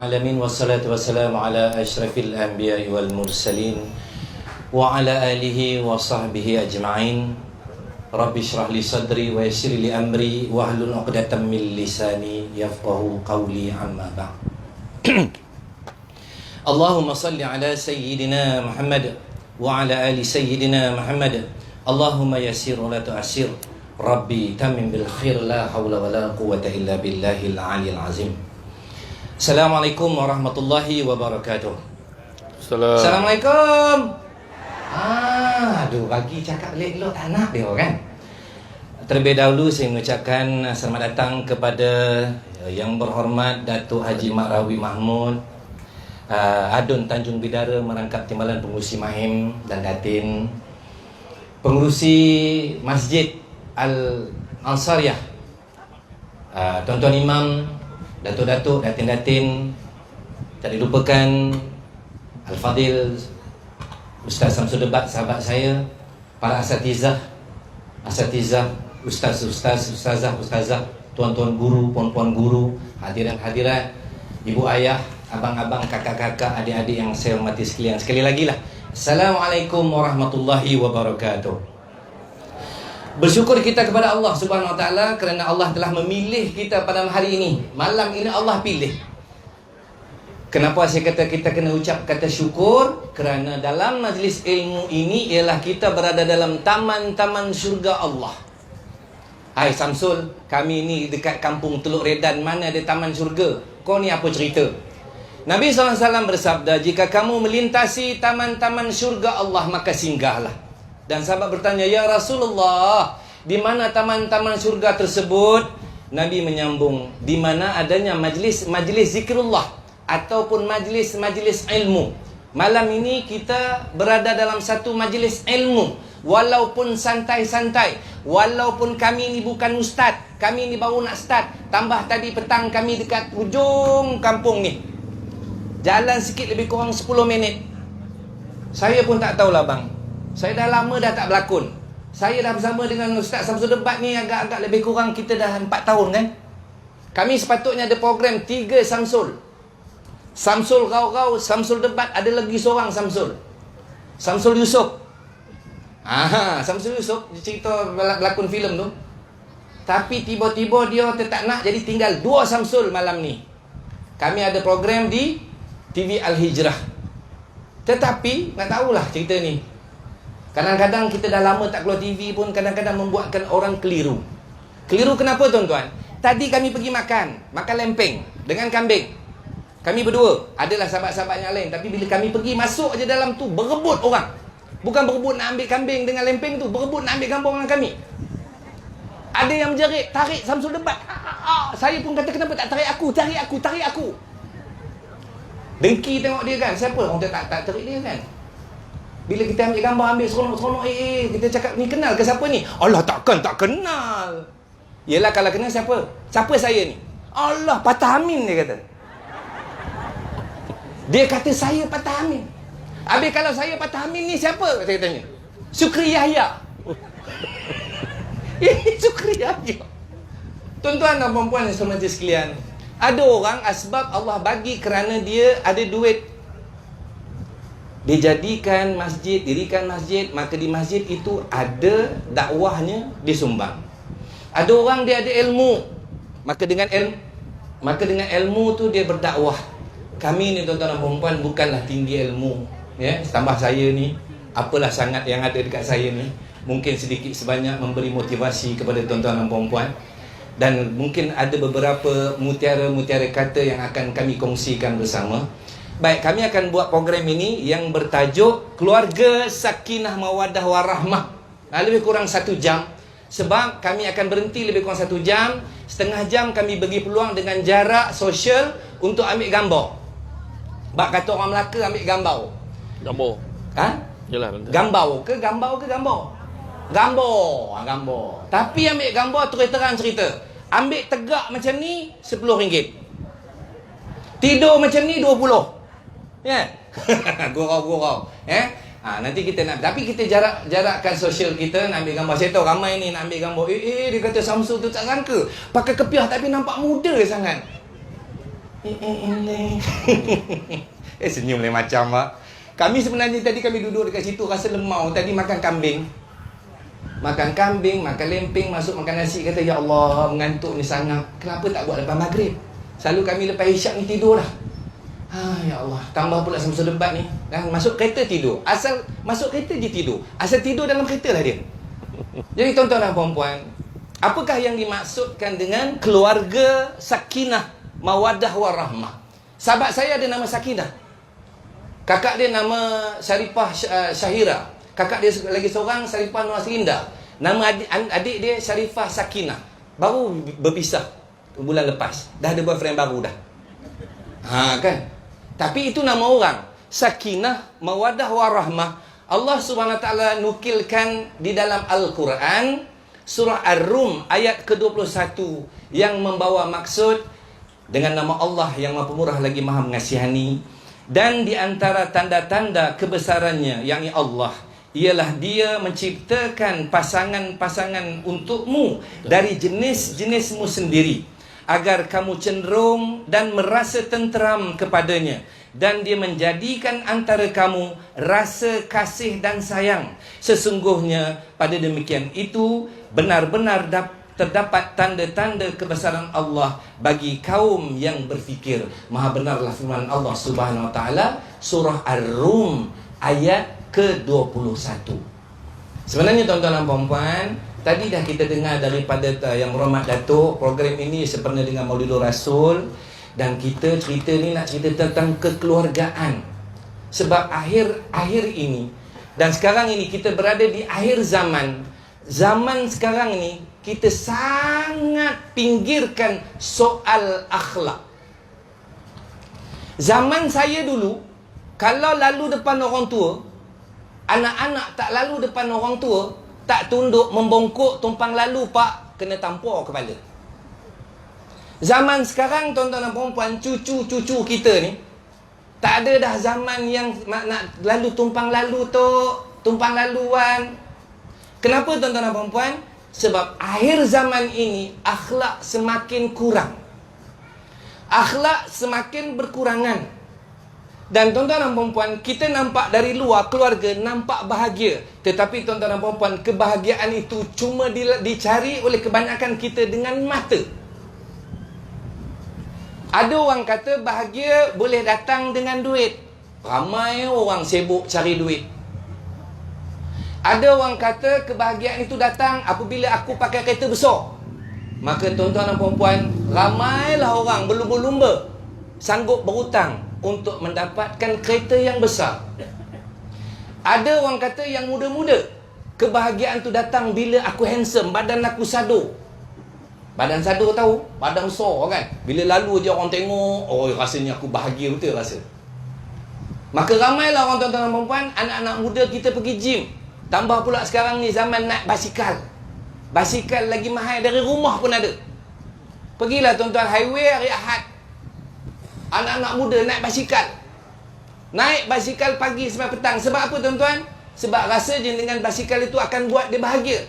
Alamin wassalatu wassalamu ala asyrafil anbiya'i wal mursalin wa ala alihi wa sahbihi ajma'in. Rabbi syrah li sadri wa yassir li amri wa hlul 'uqdatam min lisani yafqahu qawli, amma ba'd. Allahumma salli ala sayyidina Muhammad wa ala ali sayyidina Muhammad. Allahumma yassir wa la tu'assir. Rabbi tamim bil khair, la hawla wa la quwwata illa billahil 'aliyyil 'azim. Assalamualaikum warahmatullahi wabarakatuh. Assalamualaikum. Aduh, bagi cakap lek tak nak dia kan. Terlebih dahulu saya mengucapkan selamat datang kepada yang berhormat Datuk Haji Mat Rawi Mahmud, Adun Tanjung Bidara merangkap Timbalan Pengurusi Mahim dan Datin, Pengurusi Masjid Al-Ansariyah, Tuan-tuan Imam, Datuk-datuk, datin-datin, tak dilupakan Al-Fadil Ustaz Samsul Debat, sahabat saya, para asatizah, ustazah, tuan-tuan guru, puan-puan guru, hadirin-hadirat, ibu ayah, abang-abang, kakak-kakak, adik-adik yang saya hormati sekalian. Sekali lagi lah, Assalamualaikum warahmatullahi wabarakatuh. Bersyukur kita kepada Allah Subhanahu Wa Taala kerana Allah telah memilih kita pada hari ini. Malam ini Allah pilih. Kenapa saya kata kita kena ucap kata syukur? Kerana dalam majlis ilmu ini ialah kita berada dalam taman-taman syurga Allah. Hai Samsul, kami ni dekat kampung Teluk Redan, mana ada taman syurga? Kau ni apa cerita? Nabi SAW bersabda, jika kamu melintasi taman-taman syurga Allah, maka singgahlah. Dan sahabat bertanya, ya Rasulullah, di mana taman-taman syurga tersebut? Nabi menyambung, di mana adanya majlis zikrullah ataupun majlis ilmu. Malam ini kita berada dalam satu majlis ilmu. Walaupun santai-santai, walaupun kami ni bukan ustaz, kami ni baru nak start, tambah tadi petang kami dekat ujung kampung ni, jalan sikit lebih kurang 10 minit. Saya pun tak tahulah bang, saya dah lama dah tak berlakon. Saya dah bersama dengan Ustaz Samsul Debat ni agak-agak lebih kurang kita dah 4 tahun kan. Kami sepatutnya ada program 3 Samsul. Samsul Rau-Rau, Samsul Debat, ada lagi seorang Samsul. Samsul Yusof. Samsul Yusof cerita berlakon filem tu. Tapi tiba-tiba dia tak nak, jadi tinggal 2 Samsul malam ni. Kami ada program di TV Al-Hijrah. Tetapi nak tahulah cerita ni, kadang-kadang kita dah lama tak keluar TV pun kadang-kadang membuatkan orang keliru. Keliru kenapa tuan-tuan? Tadi kami pergi makan lempeng dengan kambing. Kami berdua, adalah sahabat-sahabat yang lain. Tapi bila kami pergi, masuk je dalam tu, berebut orang. Bukan berebut nak ambil kambing dengan lempeng tu, berebut nak ambil gambar dengan kami. Ada yang menjerit, tarik Samsul Debat. Saya pun kata, kenapa tak tarik aku? Tarik aku. Dengki tengok dia kan, siapa? Orang tak tarik dia kan. Bila kita ambil gambar, ambil seronok-seronok, kita cakap, ni kenal ke siapa ni? Allah, tak kenal. Yelah, kalau kenal siapa? Siapa saya ni? Allah, Patah Amin, dia kata. Dia kata saya Patah Amin. Habis kalau saya Patah Amin ni siapa? Saya tanya. Sukri Yahya. Sukri Yahya. Tuan-tuan dan puan-puan yang semua sekalian, ada orang asbab Allah bagi kerana dia ada duit, dia jadikan masjid, dirikan masjid, maka di masjid itu ada dakwahnya disumbang. Ada orang dia ada ilmu, maka dengan ilmu tu dia berdakwah. Kami ni tuan-tuan dan puan-puan bukanlah tinggi ilmu, ya. Tambah saya ni, apalah sangat yang ada dekat saya ni, mungkin sedikit sebanyak memberi motivasi kepada tuan-tuan dan puan-puan. Dan mungkin ada beberapa mutiara-mutiara kata yang akan kami kongsikan bersama. Baik, kami akan buat program ini yang bertajuk Keluarga Sakinah Mawaddah Warahmah. Lebih kurang 1 jam. Sebab kami akan berhenti lebih kurang 1 jam. Setengah jam kami bagi peluang dengan jarak sosial untuk ambil gambar. Bak kata orang Melaka ambil gambar. Gambar. Yalah, gambar ke gambar? Gambar. Tapi ambil gambar terus terang cerita. Ambil tegak macam ni RM10. Tidur macam ni 20. Ya. Gurau-gurau. Nanti kita nak, tapi kita jarakkan sosial kita nak ambil gambar. Saya tahu ramai ni nak ambil gambar. Dia kata Samsul tu tak sangka pakai kepiah tapi nampak muda sangat. Senyum lain macam, Pak. Kami sebenarnya tadi kami duduk dekat situ rasa lemau. Tadi makan kambing. Makan kambing, makan lemping, masuk makan nasi. Kata, ya Allah, mengantuk ni sangat. Kenapa tak buat lepas maghrib? Selalu kami lepas isyak ni tidur dah. Ya Allah, tambah pula semasa debat ni. Masuk kereta tidur. Asal masuk kereta je tidur. Asal tidur dalam kereta lah dia. Jadi tuan-tuan dan puan-puan, apakah yang dimaksudkan dengan keluarga sakinah, mawaddah warahmah? Sahabat saya ada nama Sakinah. Kakak dia nama Syarifah Syahira. Kakak dia lagi seorang, Syarifah Nuasrinda. Nama adik dia Syarifah Sakinah. Baru berpisah bulan lepas. Dah ada boyfriend baru dah. Kan? Tapi itu nama orang. Sakinah, mawaddah warahmah. Allah Subhanahu Wa Taala nukilkan di dalam Al-Quran surah Ar-Rum ayat ke-21 yang membawa maksud dengan nama Allah yang Maha Pemurah lagi Maha Mengasihani. Dan di antara tanda-tanda kebesarannya, yakni Allah, ialah Dia menciptakan pasangan-pasangan untukmu dari jenis-jenismu sendiri, agar kamu cenderung dan merasa tenteram kepadanya. Dan Dia menjadikan antara kamu rasa kasih dan sayang. Sesungguhnya pada demikian itu benar-benar terdapat tanda-tanda kebesaran Allah bagi kaum yang berfikir. Maha benarlah firman Allah Subhanahu Wa Taala, surah Ar-Rum ayat ke-21. Sebenarnya tuan-tuan dan puan-puan, tadi dah kita dengar daripada yang berhormat Datuk, program ini sempena dengan Maulidul Rasul. Dan kita cerita ni nak cerita tentang kekeluargaan. Sebab akhir ini dan sekarang ini kita berada di akhir zaman. Zaman sekarang ni kita sangat pinggirkan soal akhlak. Zaman saya dulu, kalau lalu depan orang tua, anak-anak tak lalu depan orang tua, tak tunduk membongkok tumpang lalu, pak, kena tampar kepala. Zaman sekarang tuan-tuan dan puan-puan, cucu-cucu kita ni tak ada dah zaman yang nak lalu tumpang lalu tu, tumpang laluan. Kenapa tuan-tuan dan puan-puan? Sebab akhir zaman ini akhlak semakin kurang. Akhlak semakin berkurangan. Dan tuan-tuan dan puan-puan, kita nampak dari luar keluarga nampak bahagia. Tetapi tuan-tuan dan puan-puan, kebahagiaan itu cuma dicari oleh kebanyakan kita dengan mata. Ada orang kata bahagia boleh datang dengan duit. Ramai orang sibuk cari duit. Ada orang kata kebahagiaan itu datang apabila aku pakai kereta besar. Maka tuan-tuan dan puan-puan, ramailah orang berlumba-lumba sanggup berhutang untuk mendapatkan kereta yang besar. Ada orang kata yang muda-muda, kebahagiaan itu datang bila aku handsome, badan aku sado. Badan sado tahu? Badan besar kan? Bila lalu je orang tengok, oh rasanya aku bahagia betul rasa. Maka ramailah orang tuan-tuan dan puan-puan, anak-anak muda kita pergi gym. Tambah pula sekarang ni zaman naik basikal. Basikal lagi mahal dari rumah pun ada. Pergilah tuan-tuan highway hari Ahad. Anak-anak muda naik basikal. Naik basikal pagi sampai petang. Sebab apa tuan-tuan? Sebab rasa je dengan basikal itu akan buat dia bahagia.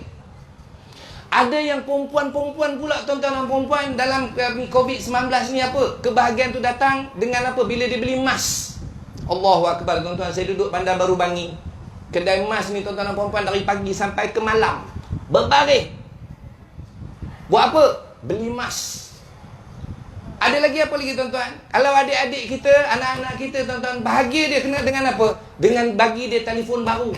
Ada yang perempuan-perempuan pula tuan-tuan dan perempuan dalam COVID-19 ni apa? Kebahagiaan tu datang dengan apa? Bila dia beli emas. Allahu Akbar tuan-tuan, saya duduk Bandar Baru Bangi. Kedai emas ni tuan-tuan dan perempuan dari pagi sampai ke malam berbaris. Buat apa? Beli emas. Ada lagi apa lagi tuan-tuan? Kalau adik-adik kita, anak-anak kita tuan-tuan, bahagia dia kena dengan apa? Dengan bagi dia telefon baru.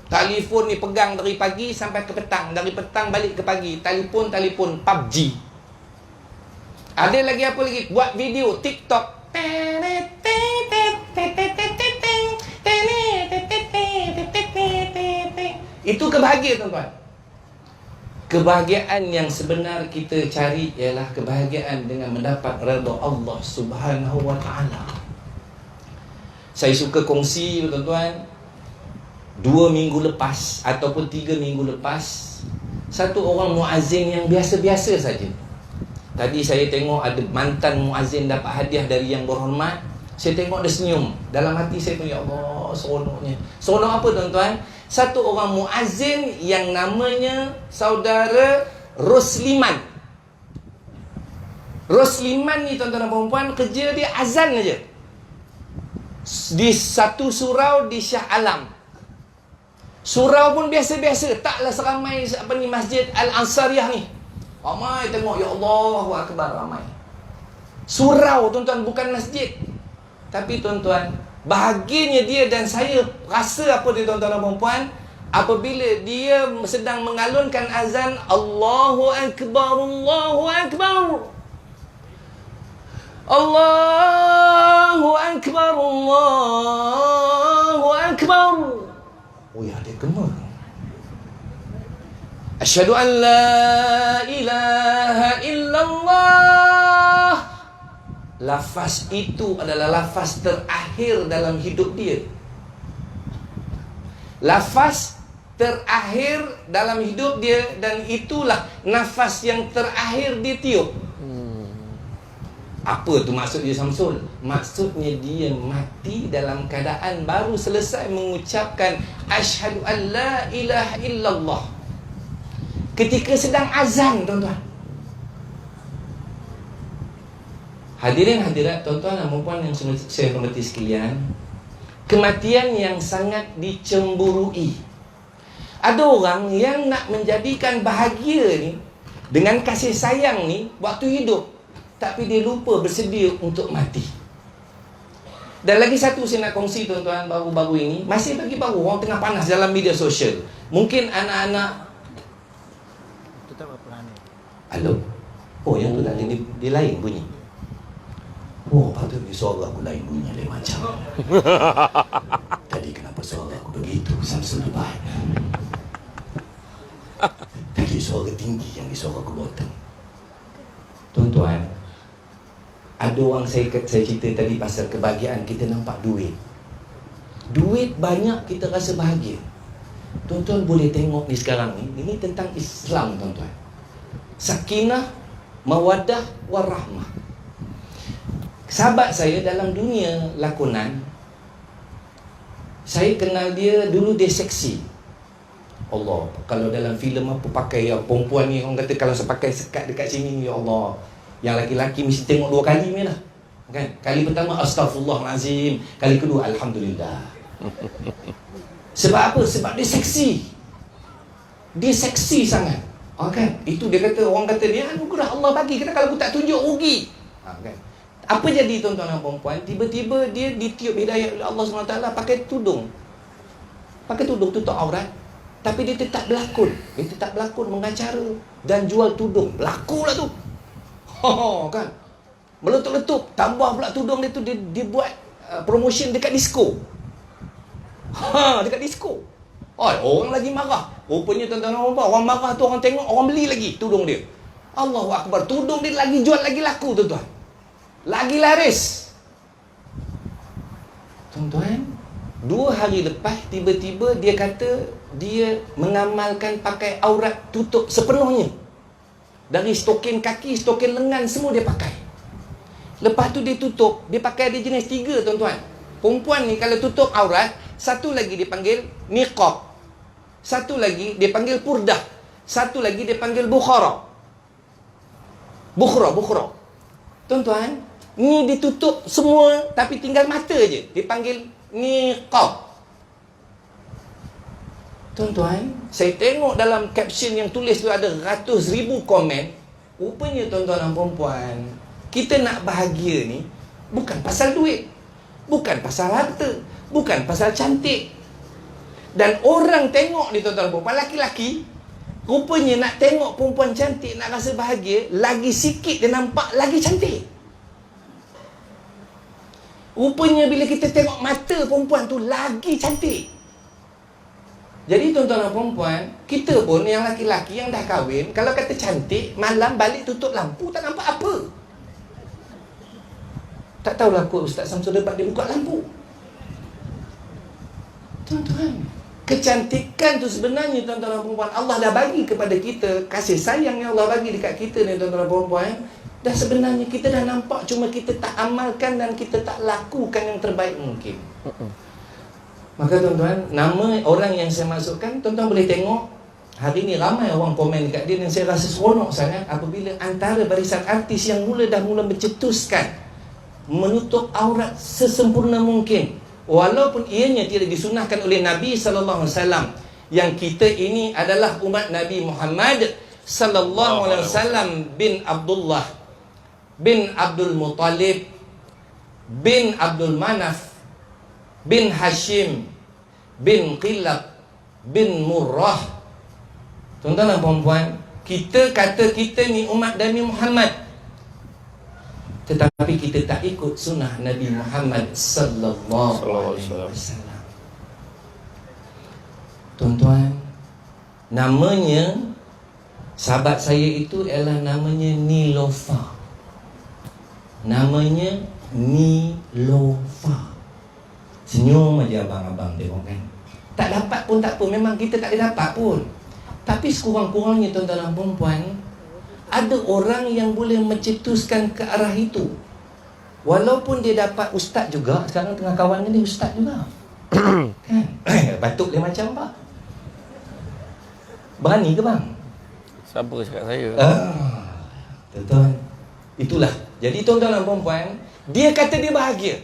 Telefon ni pegang dari pagi sampai ke petang. Dari petang balik ke pagi. Telefon PUBG. Ada lagi apa lagi? Buat video TikTok. Itu kebahagiaan tuan-tuan. Kebahagiaan yang sebenar kita cari ialah kebahagiaan dengan mendapat redha Allah Subhanahu Wa Taala. Saya suka kongsi tuan-tuan, 2 minggu lepas ataupun 3 minggu lepas, satu orang muazzin yang biasa-biasa saja. Tadi saya tengok ada mantan muazzin dapat hadiah dari yang berhormat. Saya tengok dia senyum. Dalam hati saya tu, ya Allah, seronoknya. Seronok apa tuan-tuan? Satu orang muazzin yang namanya Saudara Rosliman. Rosliman ni tuan-tuan dan puan-puan, kerja dia azan aja. Di satu surau di Shah Alam. Surau pun biasa-biasa, taklah seramai Masjid Al-Ansariyah ni. Ramai tengok, ya Allahu Akbar, ramai. Surau tuan-tuan, bukan masjid. Tapi tuan-tuan, bahagianya dia dan saya rasa apa dia tuan-tuan dan puan-puan, apabila dia sedang mengalunkan azan, Allahu Akbar, Allahu Akbar, Allahu Akbar, Allahu Akbar. Oh ya, dia gemar. Asyhadu an la ilaha illallah. Lafaz itu adalah lafaz terakhir dalam hidup dia. Lafaz terakhir dalam hidup dia, dan itulah nafas yang terakhir dia tiup. Apa tu maksud dia, Samsul? Maksudnya dia mati dalam keadaan baru selesai mengucapkan asyhadu an la ilaha illallah. Ketika sedang azan, tuan-tuan. Hadirin hadirat, tuan-tuan dan puan yang saya hormati sekalian, kematian yang sangat dicemburui. Ada orang yang nak menjadikan bahagia ni dengan kasih sayang ni waktu hidup, tapi dia lupa bersedia untuk mati. Dan lagi satu saya nak kongsi, tuan-tuan, baru-baru ini, masih lagi baru, orang tengah panas dalam media sosial. Mungkin anak-anak halo. Oh, yang tu tadi dia lain bunyi. Oh, patutnya suara aku lain bunyi, lain macam. Tadi kenapa suara aku begitu, Samsul Dubai? Tadi suara tinggi, yang di suara aku bottom. Tuan-tuan, ada orang saya cerita tadi pasal kebahagiaan, kita nampak duit. Duit banyak kita rasa bahagia. Tuan-tuan boleh tengok ni sekarang ni, ini tentang Islam, tuan-tuan. Sakinah, mawaddah, warahmah. Sahabat saya dalam dunia lakonan, saya kenal dia dulu, dia seksi. Allah, kalau dalam filem apa pakai yang perempuan ni, orang kata kalau saya pakai sekat dekat sini, ya Allah, yang laki-laki mesti tengok 2 kali ni lah, kan? Kali pertama astaghfirullahalazim, kali kedua alhamdulillah. Sebab apa? Sebab dia seksi. Dia seksi sangat. Kan? Itu dia kata, orang kata dia anugerah Allah bagi, kena kalau aku tak tunjuk rugi. Kan? Apa jadi, tuan-tuan dan puan-puan? Tiba-tiba dia ditiup hidayah oleh Allah SWT pakai tudung. Pakai tudung tutup aurat. Tapi dia tetap berlakon. Dia tetap berlakon, mengacara dan jual tudung. Lakulah tu. Kan? Meletup-letup. Tambah pula tudung dia tu, dia buat promotion dekat disco. Dekat disco. Orang lagi marah. Rupanya, tuan-tuan dan puan-puan, orang marah tu, orang tengok, orang beli lagi tudung dia. Allahu Akbar. Tudung dia lagi jual, lagi laku, tuan-tuan. Lagi laris. Tuan-tuan, 2 hari lepas, tiba-tiba dia kata dia mengamalkan pakai aurat tutup sepenuhnya. Dari stokin kaki, stokin lengan, semua dia pakai. Lepas tu dia tutup. Dia pakai ada jenis 3, tuan-tuan. Perempuan ni kalau tutup aurat, satu lagi dia panggil niqab, satu lagi dia panggil purdah, satu lagi dia panggil bukhara. Tuan-tuan, ni ditutup semua tapi tinggal mata je, dipanggil niqab. Tuan-tuan, saya tengok dalam caption yang tulis tu ada ratus ribu komen. Rupanya, tuan-tuan dan puan-puan, kita nak bahagia ni bukan pasal duit, bukan pasal harta, bukan pasal cantik. Dan orang tengok ni, tuan-tuan dan puan-puan, laki-laki, rupanya nak tengok perempuan cantik, nak rasa bahagia, lagi sikit dia nampak lagi cantik. Rupanya bila kita tengok mata perempuan tu, lagi cantik. Jadi, tuan-tuan dan puan-puan, kita pun yang laki-laki yang dah kahwin, kalau kata cantik, malam balik tutup lampu, tak nampak apa. Tak tahulah kot Ustaz Samsul Debat dia buka lampu. Tuan-tuan, kecantikan tu sebenarnya, tuan-tuan dan puan-puan, Allah dah bagi kepada kita. Kasih sayang yang Allah bagi dekat kita ni, tuan-tuan dan puan-puan, dah sebenarnya kita dah nampak, cuma kita tak amalkan dan kita tak lakukan yang terbaik mungkin. Maka, tuan-tuan, nama orang yang saya masukkan, tuan-tuan boleh tengok Hari ni ramai orang komen dekat dia, dan saya rasa seronok sangat apabila antara barisan artis yang dah mula mencetuskan menutup aurat sesempurna mungkin, walaupun ianya tidak disunahkan oleh Nabi sallallahu alaihi wasallam. Yang kita ini adalah umat Nabi Muhammad sallallahu alaihi wasallam bin Abdullah bin Abdul Muttalib bin Abdul Manaf bin Hashim bin Qilab bin Murrah. Tuan-tuan dan puan-puan, kita kata kita ni umat Nabi Muhammad, tetapi kita tak ikut sunnah Nabi Muhammad sallallahu alaihi wasallam. Tuan-tuan, namanya sahabat saya itu ialah namanya Nilofa. Namanya Nilofa. Senyum aja abang-abang tengok kan. Tak dapat pun tak apa, memang kita tak dapat pun. Tapi sekurang-kurangnya tuan-tuan dan puan-puan, ada orang yang boleh mencetuskan ke arah itu. Walaupun dia dapat ustaz juga, sekarang tengah kawan ni ustaz juga. Kan? Batuk dia macam apa? Berani ke bang? Siapa cakap saya? Tuan-tuan, itulah. Jadi tuan-tuan dan puan-puan, dia kata dia bahagia.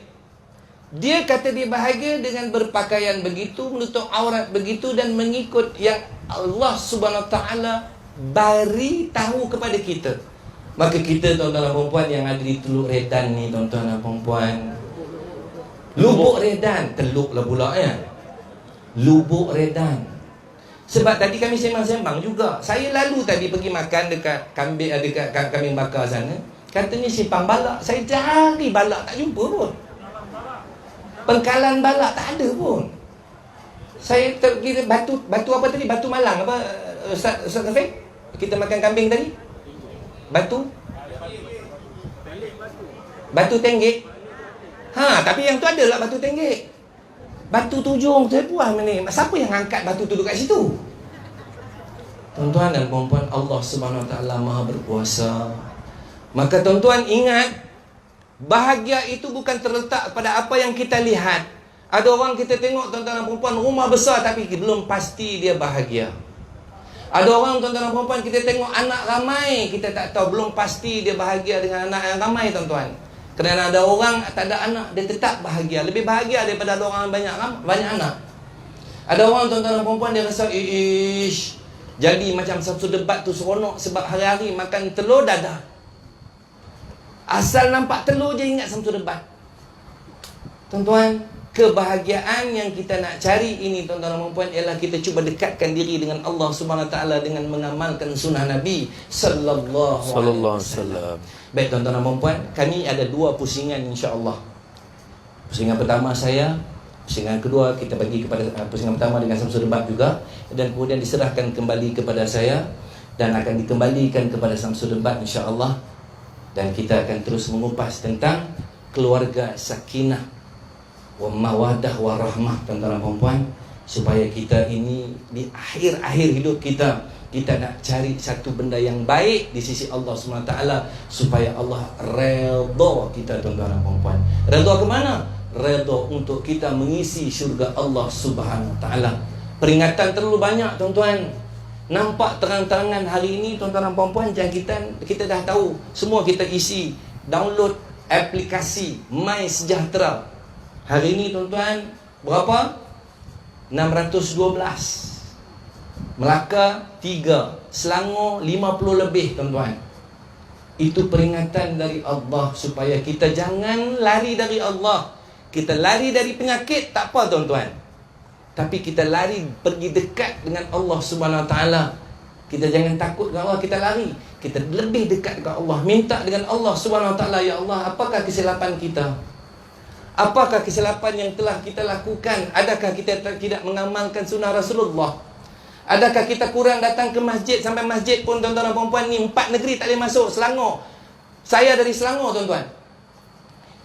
Dia kata dia bahagia dengan berpakaian begitu, menutup aurat begitu, dan mengikut yang Allah Subhanahu Wa Taala beri tahu kepada kita. Maka kita tuan-tuan dan puan-puan yang ada di Teluk Redan ni, tuan-tuan dan puan-puan, Lubuk Redan, Teluk lah pula ya. Lubuk Redan. Sebab tadi kami sembang-sembang juga. Saya lalu tadi pergi makan dekat kambing bakar sana. Katanya simpang balak. Saya cari balak tak jumpa pun. Pengkalan balak tak ada pun. Saya terkira batu apa tadi? Batu Malang apa Ustaz Taufik? Kita makan kambing tadi. Batu Tenggek. Tapi yang tu adalah batu Tenggek. Batu Tujung saya puas ni. Siapa yang angkat batu tu dekat situ? Tuan-tuan dan puan-puan, Allah Subhanahu Wa Taala Maha berkuasa. Maka tuan-tuan ingat, bahagia itu bukan terletak pada apa yang kita lihat. Ada orang kita tengok tuan-tuan dan puan-puan rumah besar tapi belum pasti dia bahagia. Ada orang tuan-tuan dan puan-puan kita tengok anak ramai, kita tak tahu, belum pasti dia bahagia dengan anak yang ramai tuan-tuan. Kerana ada orang tak ada anak, dia tetap bahagia, lebih bahagia daripada ada orang banyak anak. Ada orang tuan-tuan dan puan-puan dia rasa jadi macam satu debat tu seronok sebab hari-hari makan telur dadah. Asal nampak telur je ingat satu debat. Tuan-tuan, kebahagiaan yang kita nak cari ini tuan-tuan dan puan ialah kita cuba dekatkan diri dengan Allah Subhanahu Wa Taala dengan mengamalkan sunnah Nabi sallallahu alaihi wasallam. Baik tuan-tuan dan puan, kami ada dua pusingan insya-Allah. Pusingan pertama saya, pusingan kedua kita bagi kepada pusingan pertama dengan Samsul Debat juga, dan kemudian diserahkan kembali kepada saya dan akan dikembalikan kepada Samsul Debat insya-Allah. Dan kita akan terus mengupas tentang keluarga sakinah wa mawadah wa rahmah tuan-tuan dan puan-puan, supaya kita ini di akhir-akhir hidup kita nak cari satu benda yang baik di sisi Allah SWT, supaya Allah redha kita tuan-tuan dan puan-puan. Redha ke mana? Redha untuk kita mengisi syurga Allah Subhanahu Wa Taala. Peringatan terlalu banyak tuan-tuan. Nampak terang-terangan hari ini tuan-tuan dan puan-puan, jangkitan kita dah tahu. Semua kita isi, download aplikasi My Sejahtera. Hari ini tuan-tuan berapa? 612. Melaka 3, Selangor 50 lebih tuan-tuan. Itu peringatan dari Allah supaya kita jangan lari dari Allah. Kita lari dari penyakit tak apa tuan-tuan, tapi kita lari pergi dekat dengan Allah Subhanahu Wa Taala. Kita jangan takut dengan Allah, kita lari. Kita lebih dekat dengan Allah, minta dengan Allah Subhanahu Wa Taala, ya Allah, apakah kesilapan kita? Apakah kesilapan yang telah kita lakukan? Adakah kita tidak mengamalkan sunnah Rasulullah? Adakah kita kurang datang ke masjid? Sampai masjid pun tuan-tuan dan puan-puan ni 4 negeri tak boleh masuk. Selangor, saya dari Selangor tuan-tuan,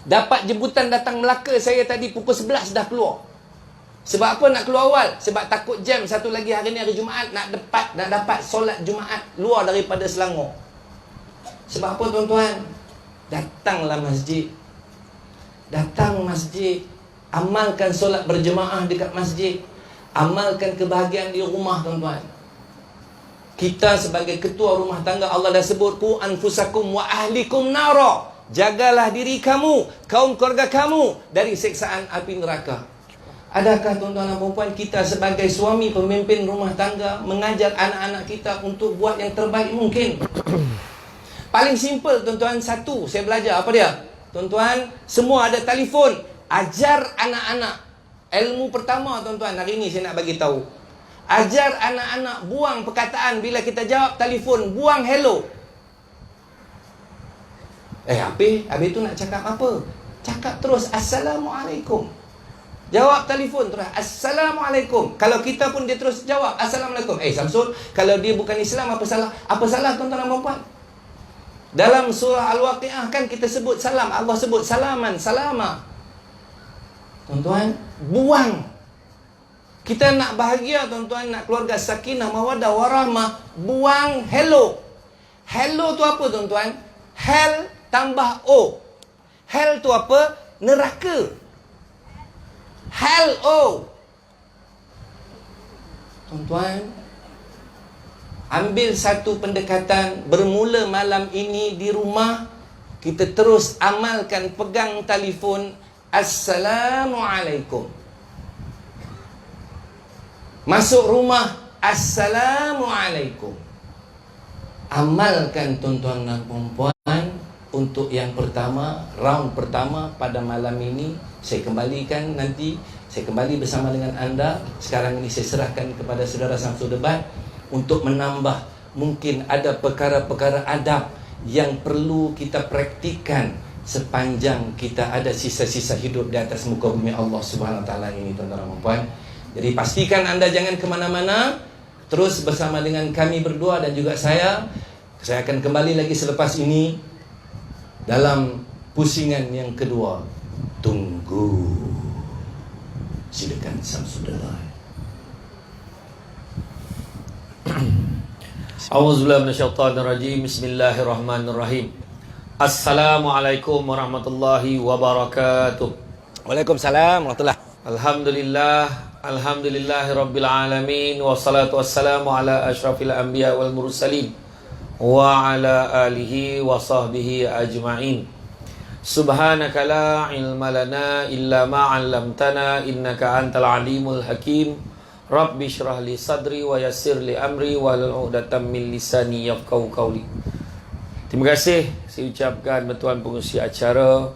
dapat jemputan datang Melaka saya tadi pukul 11 dah keluar. Sebab apa nak keluar awal? Sebab takut jam. Satu lagi hari ni hari Jumaat, nak dapat solat Jumaat luar daripada Selangor. Sebab apa tuan-tuan? Datanglah masjid. Datang masjid. Amalkan solat berjemaah dekat masjid. Amalkan kebahagiaan di rumah tuan-tuan. Kita sebagai ketua rumah tangga, Allah dah sebut, ku anfusakum wa ahlikum nara. Jagalah diri kamu, kaum keluarga kamu dari siksaan api neraka. Adakah tuan-tuan dan puan, kita sebagai suami pemimpin rumah tangga mengajar anak-anak kita untuk buat yang terbaik mungkin? Paling simple tuan-tuan, satu saya belajar, apa dia? Tuan-tuan, semua ada telefon. Ajar anak-anak. Ilmu pertama tuan-tuan, hari ini saya nak bagi tahu. Ajar anak-anak buang perkataan bila kita jawab telefon, buang hello. Habis tu nak cakap apa? Cakap terus Assalamualaikum. Jawab telefon terus Assalamualaikum. Kalau kita pun dia terus jawab Assalamualaikum. Samsul, kalau dia bukan Islam, apa salah? Apa salah tuan-tuan dan puan? Dalam surah Al-Waqiah kan kita sebut salam. Allah sebut salaman, salama. Tuan-tuan, buang. Kita nak bahagia tuan-tuan, nak keluarga sakinah, mawaddah, warahmah, buang hello. Hello tu apa tuan-tuan? Hell tambah O. Hell tu apa? Neraka. Hell O. Tuan-tuan, ambil satu pendekatan, bermula malam ini di rumah, kita terus amalkan, pegang telefon Assalamualaikum. Masuk rumah Assalamualaikum. Amalkan tuan-tuan dan puan-puan. Untuk yang pertama, round pertama pada malam ini, saya kembalikan nanti. Saya kembali bersama dengan anda. Sekarang ini saya serahkan kepada saudara Samsul Debat untuk menambah, mungkin ada perkara-perkara adab yang perlu kita praktikkan sepanjang kita ada sisa-sisa hidup di atas muka bumi Allah Subhanahu Wa Taala ini, tuan-tuan dan puan. Jadi pastikan anda jangan ke mana-mana. Terus bersama dengan kami berdua dan juga saya akan kembali lagi selepas ini dalam pusingan yang kedua. Tunggu. Silakan Samsudullah. A'udzubillahi minasyaitonirrajim. Bismillahirrahmanirrahim. Assalamualaikum warahmatullahi wabarakatuh. Waalaikumsalam warahmatullahi. Alhamdulillahi rabbil alamin. Wassalatu wassalamu ala asyrafil anbiya wal mursalin wa ala alihi wa sahbihi ajma'in. Subhanaka la ilma lana illa ma 'allamtana innaka antal alimul hakim. Rabbi shrah li sadri wa yassir li amri wa hlul 'uqdatam min lisani yafqahu qawli. Terima kasih saya ucapkan Tuan Pengerusi acara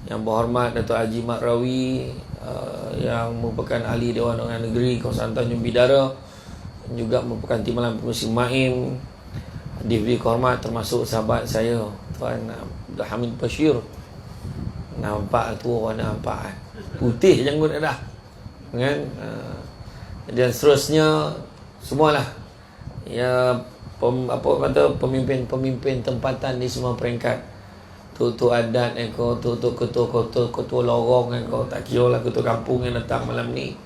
yang berhormat Datuk Haji Mat Rawi, yang merupakan ahli Dewan Undangan Negeri kawasan Tanjung Bidara, juga merupakan Timbalan Pengerusi MAIM, diberi kehormat termasuk sahabat saya Tuan Abdul Hamid Bashir. Nampak tu orang nampak putih janggut dah kan, dan seterusnya semualah ya, pemimpin-pemimpin tempatan di semua peringkat, ketua adat ketua lorong tak kira lah, ketua kampung yang datang malam ni,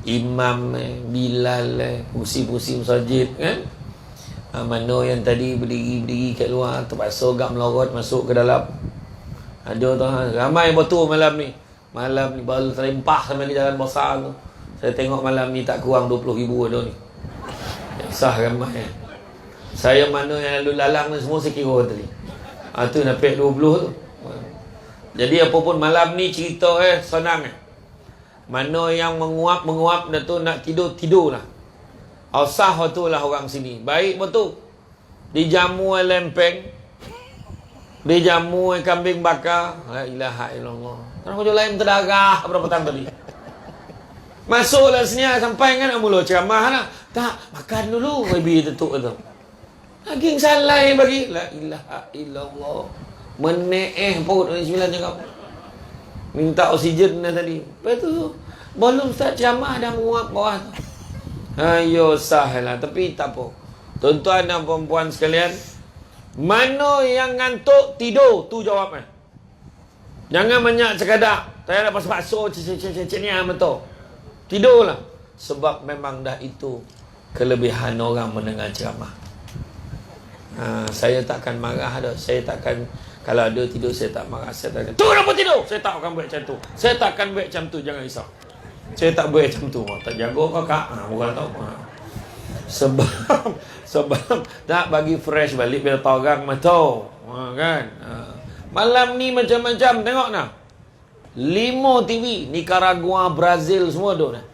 imam, bilal, pusi-pusi masjid kan, mana yang tadi berdiri kat luar terpaksa agak melorot masuk ke dalam. Ada tu ramai betul malam ni baru terlempah sampai di jalan besar tu. Saya tengok malam ni tak kurang 20,000 ada ni. Sah ramai. Saya mana yang lalu lalang ni semua saya kira tadi. Tu dapat 20 tu. Jadi apa pun malam ni cerita senang Mana yang menguap dah tu nak tidur lah. Sah tu lah orang sini. Baik betul. Dijamu lempeng, dijamu kambing bakar. La ilaha illallah. Orang kerja lain terdarah berapa petang tadi. Masuklah sini sampai kan mula ceramah lah. Tak, makan dulu. Baby tetuk tu. Lagi salah yang bagi. La ilaha illallah. Meneeh perut dari 9 cakap. Minta oksigen dah tadi. Lepas tu belum start ceramah dah menguap bawah tu. Ayo sahlah. Tapi tak apa. Tuan-tuan dan perempuan sekalian, mana yang ngantuk tidur tu jawabnya. Jangan banyak sekadar saya nak pasal-pasal cik ni betul. Tidurlah. Sebab memang dah itu kelebihan orang mendengar ceramah. Saya takkan marah dah. Saya takkan, kalau ada tidur saya tak marah. Saya takkan, tu kenapa tidur? Saya tak akan buat macam tu. Saya takkan buat macam tu, jangan risau. Saya tak buat macam tu. Tak jaga kau kak. Bukan tahu. Sebab sebab nak bagi fresh balik biar tahu orang tahu. Kan? Malam ni macam-macam tengok nah. 5 TV Nicaragua, Brazil semua tu dah.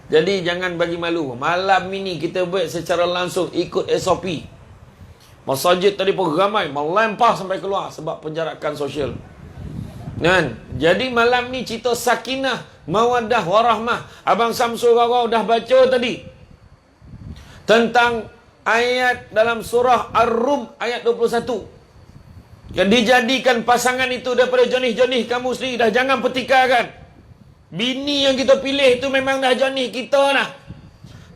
Jadi jangan bagi malu. Malam ini kita buat secara langsung ikut SOP. Masjid tadi pun ramai melempah sampai keluar sebab penjarakan sosial. Kan? Jadi malam ni cerita sakinah, mawaddah, warahmah. Abang Samsul Rarau dah baca tadi tentang ayat dalam surah Ar-Rum ayat 21. Yang dijadikan pasangan itu daripada jenis-jenis kamu sendiri. Dah jangan petikarkan. Bini yang kita pilih itu memang dah jenis kita lah.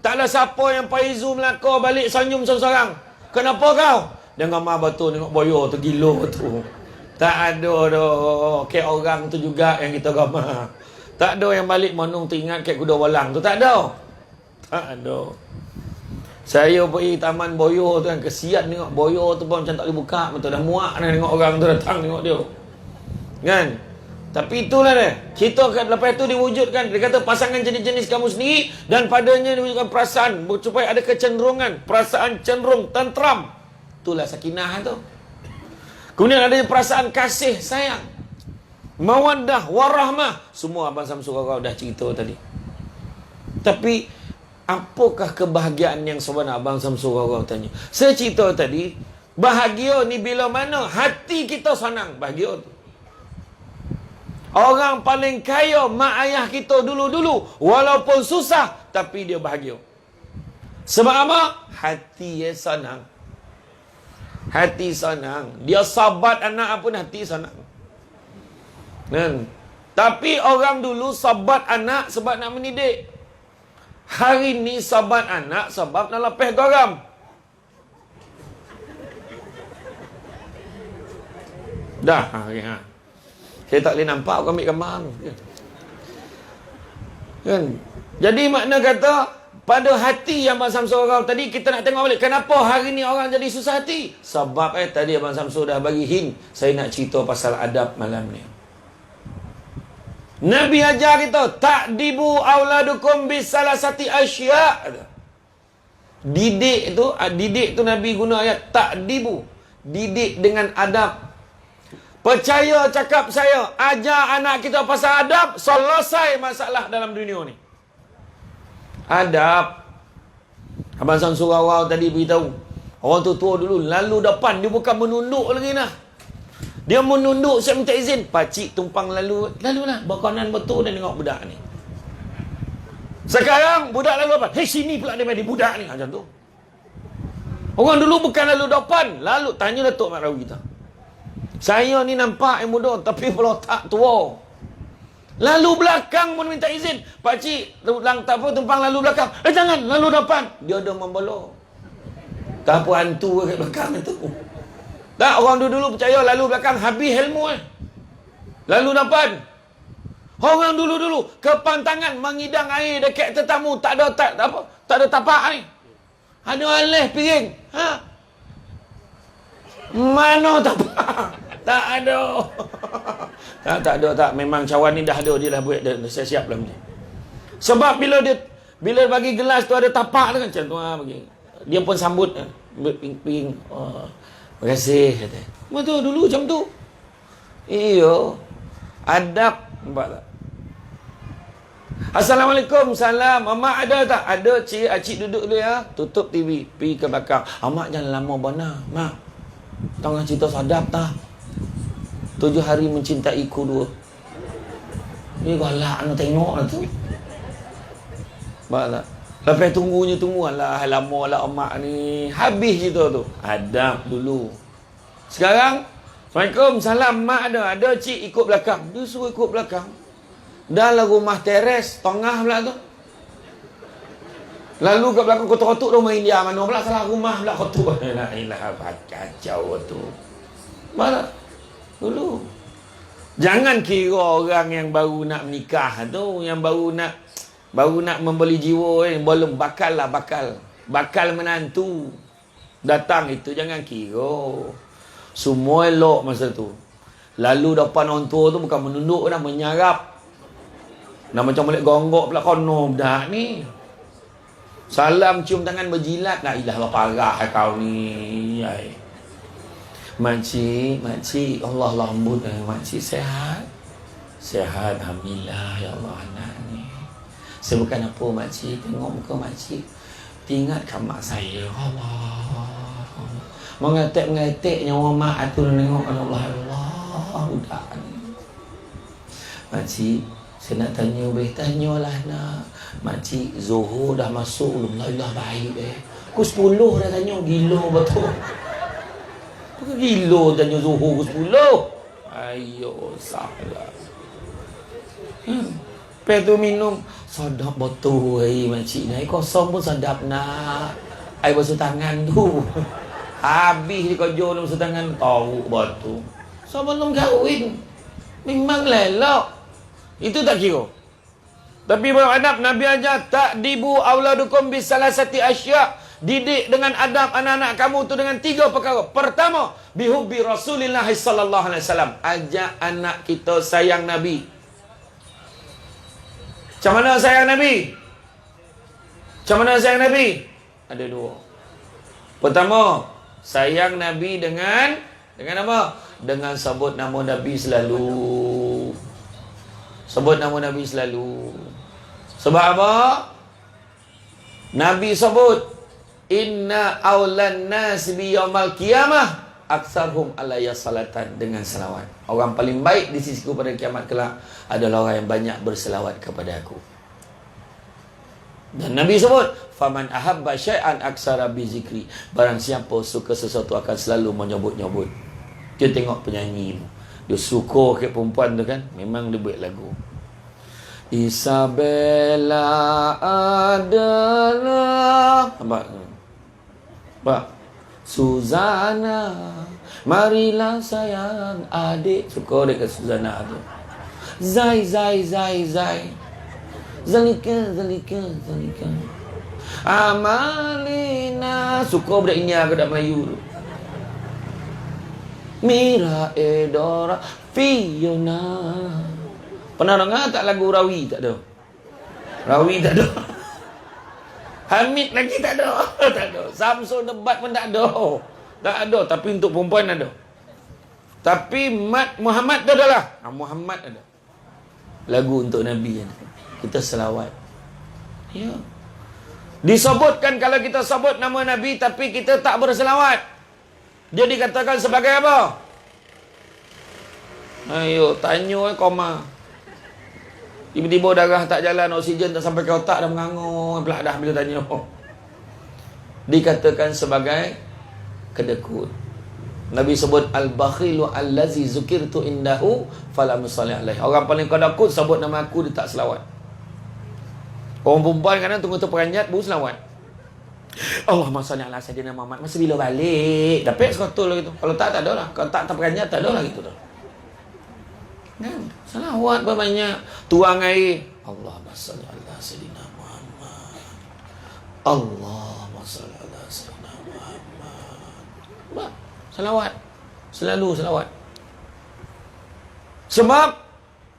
Taklah siapa yang Paizu Melaka balik senyum seorang-seorang. Kenapa kau? Dia ngamar batu tengok boyo tu, gilo tu. Tak ada dah. Kayak orang tu juga yang kita gambar. Tak ada yang balik menung teringat kayak kuda walang tu. Tak ada. Tak ada. Saya pergi taman boyo tu kan, kesian tengok boyo tu pun macam tak boleh buka, betul dah muak dah tengok orang tu datang tengok dia. Kan? Tapi itulah dia. Kita lepas tu diwujudkan, dia kata pasangan jenis-jenis kamu sendiri dan padanya diwujudkan perasaan supaya ada kecenderungan, perasaan cenderung tentram. Itulah sakinah tu. Kemudian ada perasaan kasih sayang, mawaddah, warahmah. Semua Abang Samsul Rarau dah cerita tadi. Tapi apakah kebahagiaan yang sebenar? Abang Samsul Rarau tanya. Saya cerita tadi, bahagia ni bila mana hati kita senang, bahagia tu. Orang paling kaya mak ayah kita dulu-dulu, walaupun susah tapi dia bahagia. Sebab apa? Hati dia senang. Hati senang. Dia sabat anak pun hati senang. Kan? Tapi orang dulu sabat anak sebab nak mendidik. Hari ni sabat anak sebab nak lepeh garam. Dah. Saya tak boleh nampak aku ambil gambar tu. Kan? Jadi makna kata, pada hati yang Abang Samsul Rarau tadi, kita nak tengok balik. Kenapa hari ni orang jadi susah hati? Sebab tadi Abang Samsul dah bagi hint. Saya nak cerita pasal adab malam ni. Nabi ajar kita, ta'dibu auladukum bisalasati asya'. Didik tu Nabi guna ayat ta'dibu. Didik dengan adab. Percaya cakap saya, ajar anak kita pasal adab, selesai masalah dalam dunia ni. Adab. Abang Samsul Rarau tadi beritahu, orang tua dulu lalu depan, dia bukan menunduk lagi nah. Dia menunduk, saya minta izin. Pakcik tumpang lalulah. Berkanan betul dan tengok budak ni. Sekarang budak lalu depan. Hei, sini pula dia main budak ni. Macam tu. Orang dulu bukan lalu depan. Lalu, tanya Datuk Mak Rawi kita. Saya ni nampak yang muda, tapi pelotak tua. Lalu belakang pun minta izin. Pakcik, tumpang lalu belakang. Jangan, lalu depan. Dia ada membelok. Tak apa hantu kat belakang itu. Tak, orang dulu percaya lalu belakang habis ilmu lalu depan. Orang dulu kepantangan mengidang air dekat tetamu, tak ada tapak ni. Ada alih piring. Mana tapak? Tak ada. tak ada. Memang cawan ni dah ada, dia dah buat, dah siap dalam ni. Sebab bila bagi gelas tu ada tapak tu kan, macam tu bagi. Dia pun sambut piring. Terima kasih, kata. Betul dulu macam tu. Iyo. Adab. Nampak tak? Assalamualaikum. Salam. Mak ada tak? Ada, cik. Cik duduk dulu ya. Tutup TV. Pergi ke belakang. Mak jangan lama benar. Mak. Tengah cerita sadap tak? 7 hari mencintaiku 2. Ni galak nak tengok lah tu. Nampak tak? Lepas tunggu. Alah, lama lah emak ni. Habis cerita tu. Adab dulu. Sekarang, Assalamualaikum, salam, mak ada. Ada, cik ikut belakang. Dia suruh ikut belakang. Dah lah rumah teres, tengah pula tu. Lalu ke belakang kotor-kotor rumah India. Mana pula salah rumah pula kotor. Ilah, kacau tu. Malah, dulu. Jangan kira orang yang baru nak menikah tu, yang baru nak membeli jiwa, belum bakal menantu datang itu, jangan kira. Semua elok masa tu. Lalu depan orang tua tu bukan menunduk dah, menyarap. Dah macam balik gonggok pula kono budak ni. Salam cium tangan berjilat. La ilah parah kau ni. Ay. Makcik, Allah lambut. Makcik sehat. Sehat, alhamdulillah. Ya Allah, anak ni. Saya bukan apa makcik. Tengok muka makcik. Ingatkan mak saya. Allah. Mengetik nyawa mak tu tengok Allah. Budak ni. Makcik, saya nak tanya, boleh tanyalah nak. Makcik, Zuhur dah masuk belum? Allah baik Pukul 10 dah tanya. Gila betul. Pukul gila tanya Zuhur pukul 10. Ayo, salah. Lepas tu minum. Sedap betul makcik ni. Air kosong pun sedap nak. Air basuh tangan tu. Habis dia kerja dalam basuh tangan. Tahu betul. So belum kahwin. Memang lelok. Itu tak kira. Tapi beradab Nabi ajar ta'dibu auladukum bisalasati asya. Didik dengan adab anak-anak kamu tu dengan 3 perkara. Pertama, bihubbi Rasulillah sallallahu alaihi wasallam. Ajak anak kita sayang Nabi. Macam mana sayang Nabi? Macam mana sayang Nabi? Ada 2. Pertama, sayang Nabi dengan apa? Dengan sebut nama Nabi selalu. Sebut nama Nabi selalu. Sebab apa? Nabi sebut, inna awlan nas bi yaumal qiyamah aksarhum alayya salatan, dengan selawat. Orang paling baik di sisiku pada kiamat kelak adalah orang yang banyak berselawat kepada aku. Dan Nabi sebut, faman ahabba syai'an aksara bi zikri. Barang siapa suka sesuatu akan selalu menyebut-nyebut. Dia tengok penyanyi, dia suka ke perempuan tu kan, memang dia buat lagu. Isabella adalah apa? Suzana, marilah sayang adik. Suka dia ke Suzana tu. Zai Zalika Amalina. Suka budak India ke budak Melayu tu. Mira Edora Fiona. Pernah dengar tak lagu Rawi? Tak ada. Rawi tak ada. Hamid lagi tak ada. Tak ada. Samsul debat pun tak ada. Tak ada. Tapi untuk perempuan ada. Tapi Muhammad tu adalah. Muhammad ada. Lagu untuk Nabi. Kita selawat. Ya. Disebutkan kalau kita sebut nama Nabi tapi kita tak berselawat, dia dikatakan sebagai apa? Ayo, tanya koma. Tiba-tiba darah tak jalan, oksigen tak sampai ke otak, dah mengangur pula dah bila tanya. Dikatakan sebagai kedekut. Nabi sebut al-bakhilu allazi zukirtu indahu falam yusalli alaihi. Orang paling kedekut sebut nama aku dia tak selawat. Orang perempuan kadang tunggu terperanjat baru selawat. Allahumma salli ala sayyidina Muhammad. Masa bila balik dapat sekotul gitu. Kalau tak ada lah. Kalau tak terperanjat tak ada lah gitu dah. Kan? Selawat banyak. Tuang air. Allahumma salli ala sayyidina Muhammad. Allahumma salli ala sayyidina Muhammad. Selawat. Selalu selawat. Sebab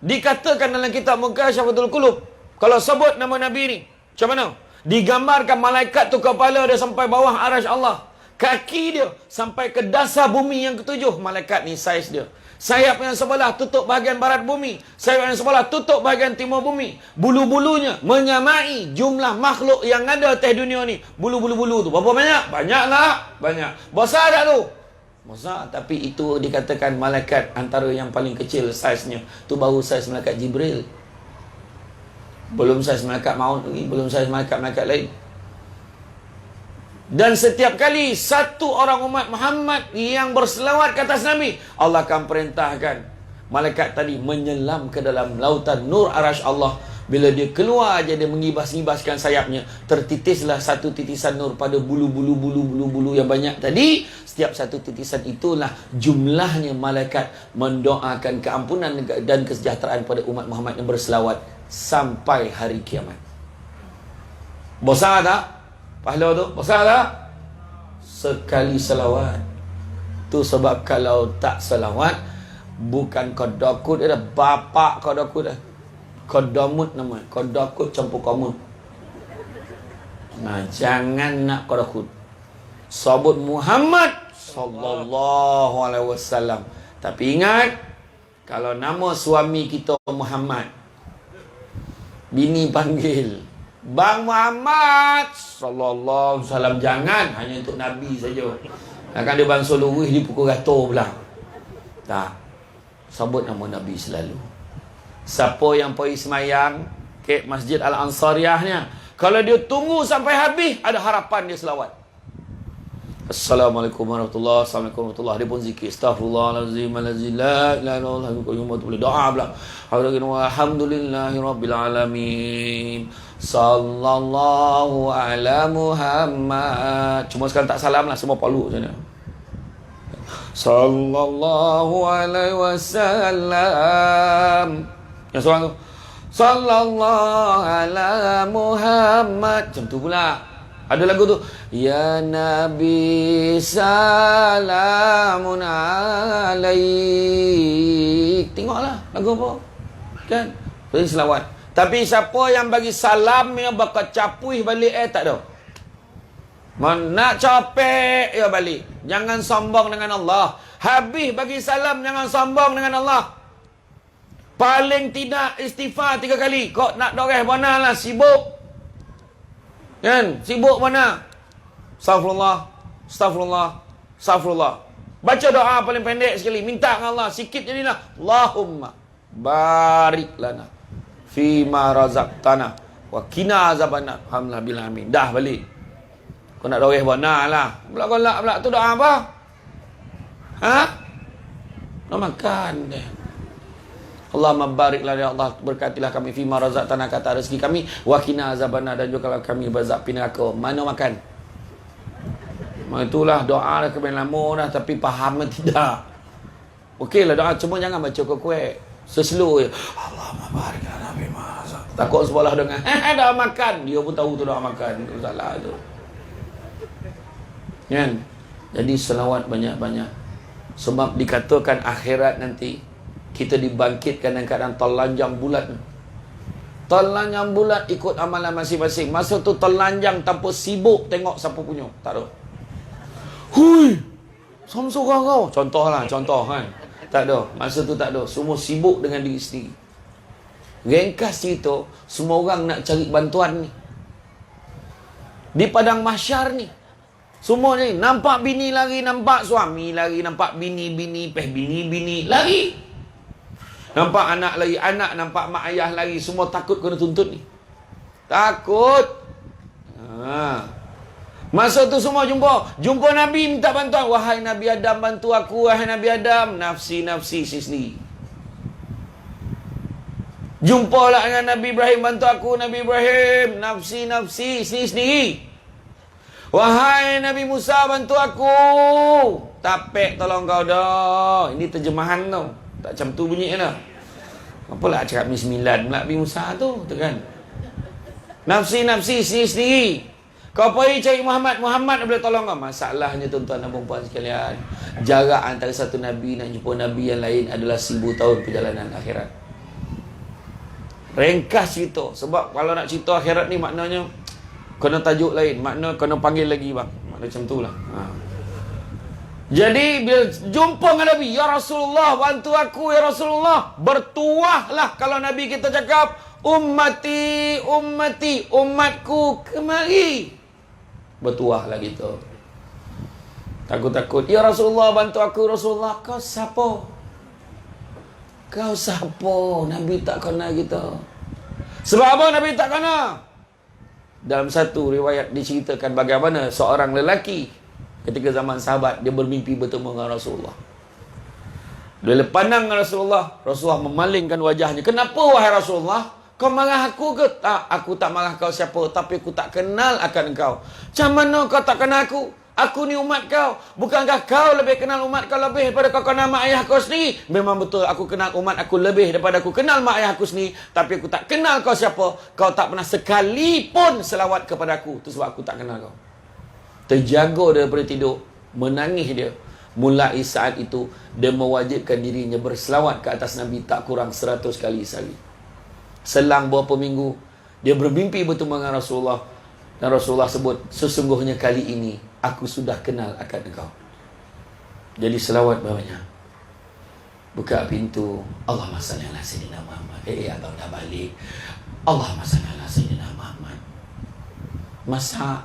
dikatakan dalam kitab Mukasyafatul Qulub, kalau sebut nama Nabi ni, macam mana? Digambarkan malaikat tu kepala dia sampai bawah arasy Allah. Kaki dia sampai ke dasar bumi yang ketujuh. Malaikat ni saiz dia. Sayap yang sebelah tutup bahagian barat bumi. Sayap yang sebelah tutup bahagian timur bumi. Bulu-bulunya menyamai jumlah makhluk yang ada atas dunia ni. Bulu-bulu-bulu tu. Berapa banyak? Banyak tak? Banyak. Besar tak tu? Besar. Tapi itu dikatakan malaikat antara yang paling kecil saiznya. Tu baru saiz malaikat Jibril. Belum saiz malaikat maut lagi. Belum saiz malaikat-malaikat lain. Dan setiap kali satu orang umat Muhammad yang berselawat ke atas Nabi, Allah akan perintahkan malaikat tadi menyelam ke dalam lautan nur arasy Allah. Bila dia keluar aja, dia mengibas-ngibaskan sayapnya, tertitislah satu titisan nur pada bulu-bulu yang banyak tadi. Setiap satu titisan itulah jumlahnya malaikat mendoakan keampunan dan kesejahteraan pada umat Muhammad yang berselawat sampai hari kiamat. Besar tak pahala tu? Besar tak? Sekali selawat. Tu sebab kalau tak selawat, bukan kodokut dia dah, bapak kodokut dah. Kodomut nama. Kodokut campur komut. Nah, jangan nak kodokut. Sebut Muhammad sallallahu alaihi wasallam. Tapi ingat, kalau nama suami kita Muhammad, bini panggil Bang Muhammad sallallahu alaihi wasallam, jangan hanya untuk Nabi saja. Akan dia bangsa luruh dia pukul gator pula. Tak. Sebut nama Nabi selalu. Siapa yang pergi semayang ke Masjid Al-Ansariyahnya, kalau dia tunggu sampai habis, ada harapan dia selawat. Assalamualaikum warahmatullahi wabarakatuh. Assalamualaikum warahmatullahi. Dia pun zikir astaghfirullahalazim allazi la ilaha illallah boleh doa pula. Alhamdulillahi rabbil alamin. Sallallahu ala Muhammad. Cuma sekarang tak salam lah, semua paluk macam ni. Sallallahu alaihi wasallam. Yang seorang tu sallallahu ala Muhammad. Macam tu pula. Ada lagu tu, ya Nabi salamun alaik. Tengoklah lagu apa, kan? Jadi selawat. Tapi siapa yang bagi salam yang bakal capuih balik, tak ada. Nak capek ya balik. Jangan sombong dengan Allah. Habis bagi salam, jangan sombong dengan Allah. Paling tidak istighfar 3 kali. Kau nak doreh mana lah, sibuk. Kan? Sibuk mana? Astaghfirullah, astaghfirullah, astaghfirullah. Baca doa paling pendek sekali. Minta dengan Allah. Sikit jadilah. Allahumma barik lana fima razaqtana wa qina azabannar. Alhamdulillah bil amin. Dah balik. Kau nak doreh mana lah. Belak-belak pula tu doa apa? Ha? Nak makan deh. Allahumma barik lana, ya Allah, berkatilah kami fima razaqtana, kata rezeki kami, wa qina azabannar, dan juga kalau kami berzak api neraka. Mana makan? Itulah doa dah kebin lama dah, tapi faham tidak. Okeylah doa, cuma jangan baca kuek-kuek. Seslow je. Allahumma barik lana fima razaqtana. Takut sebelah dengan doa makan. Dia pun tahu tu doa makan. Itu salah tu. Kan? Jadi selawat banyak-banyak. Sebab dikatakan akhirat nanti kita dibangkitkan dalam keadaan telanjang bulat. Telanjang bulat ikut amalan masing-masing. Masa tu telanjang tanpa sibuk tengok siapa punya. Tak ada. Hui, sama seorang kau. Contoh kan. Tak ada. Masa tu tak ada. Semua sibuk dengan diri sendiri. Ringkas cerita, semua orang nak cari bantuan ni. Di padang mahsyar ni, semua ni nampak bini lari, nampak suami lari, nampak bini lari. Nampak anak lagi, anak nampak mak ayah lagi. Semua takut kena tuntut ni. Takut. Masa tu semua jumpa Nabi, minta bantuan. Wahai Nabi Adam, bantu aku. Wahai Nabi Adam, nafsi si sendiri. Jumpalah dengan Nabi Ibrahim, bantu aku Nabi Ibrahim, nafsi sendiri. Wahai Nabi Musa, bantu aku. Tapek tolong kau dah. Ini terjemahan tau. Tak macam tu bunyi lah. Apalah cakap ni 9 Nabi Musa tu kan. Nafsi sendiri. Kau pergi cari Muhammad boleh tolong kau. Masalahnya tuan-tuan dan puan sekalian, jarak antara satu Nabi nak jumpa Nabi yang lain adalah 1000 tahun perjalanan akhirat. Ringkas cerita. Sebab kalau nak cerita akhirat ni maknanya kena tajuk lain. Makna kena panggil lagi bang. Makna macam tu lah. Jadi bila jumpa dengan Nabi, ya Rasulullah, bantu aku ya Rasulullah. Bertuahlah kalau Nabi kita cakap, ummati, umatku kemari. Bertuahlah gitu. Takut-takut, ya Rasulullah, bantu aku Rasulullah. Kau siapa? Nabi tak kenal kita. Sebab apa Nabi tak kenal? Dalam satu riwayat diceritakan bagaimana seorang lelaki ketika zaman sahabat, dia bermimpi bertemu dengan Rasulullah. Bila pandang dengan Rasulullah memalingkan wajahnya. Kenapa wahai Rasulullah? Kau marah aku ke? Tak, aku tak marah kau siapa, tapi aku tak kenal akan kau. Macam mana kau tak kenal aku? Aku ni umat kau. Bukankah kau lebih kenal umat kau lebih daripada kau kenal mak ayah kau sendiri? Memang betul, aku kenal umat aku lebih daripada aku kenal mak ayah aku sendiri. Tapi aku tak kenal kau siapa. Kau tak pernah sekalipun selawat kepada aku. Itu sebab aku tak kenal kau. Terjaga daripada tidur, menangis dia. Mulai saat itu, dia mewajibkan dirinya berselawat ke atas Nabi tak kurang 100 kali sehari. Selang beberapa minggu, dia bermimpi bertemu dengan Rasulullah. Dan Rasulullah sebut, sesungguhnya kali ini aku sudah kenal akan engkau. Jadi selawat banyak. Buka pintu, Allahumma salli ala sayyidina Muhammad. Abang dah balik. Allahumma salli ala sayyidina Muhammad. Masak,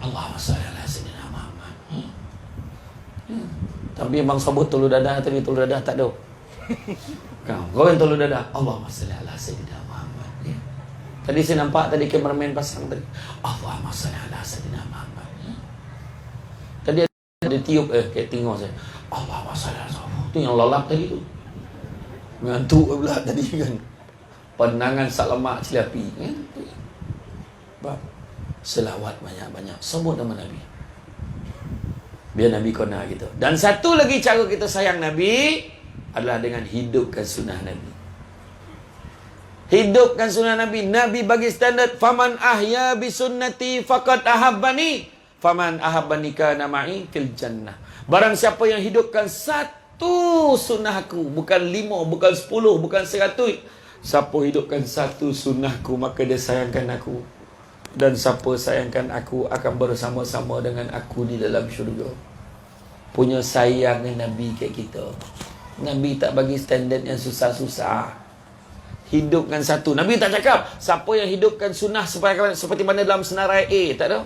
Allahumma salli ala sayyidina Muhammad. Tapi abang sebut telur dadah tadi, telur dadah tak ada. Kau yang telur dadah, Allahumma salli ala sayyidina Muhammad. Tadi saya nampak tadi kameraman pasang tadi, Allahumma salli ala sayyidina Muhammad. Tadi ada tiup kayak tengok saya, Allahumma salli ala sayyidina. Itu yang lalap tadi tu. Ngantuk pula tadi kan. Penangan sak lemak cilapi kan. Selawat banyak-banyak, sebut nama Nabi. Biar Nabi kena gitu. Dan satu lagi cara kita sayang Nabi adalah dengan hidupkan sunnah Nabi. Hidupkan sunnah Nabi. Nabi bagi standard, faman ahya bi sunnati faqad ahabbani, faman ahabbani kana ma'i fil jannah. Barang siapa yang hidupkan satu sunnah aku, bukan 5, bukan 10, bukan 100. Siapa hidupkan satu sunnahku, maka dia sayangkan aku. Dan siapa sayangkan aku akan bersama-sama dengan aku di dalam syurga. Punya sayang Nabi kat kita. Nabi tak bagi standard yang susah-susah. Hidupkan satu. Nabi tak cakap siapa yang hidupkan sunnah seperti mana dalam senarai A. Tak ada.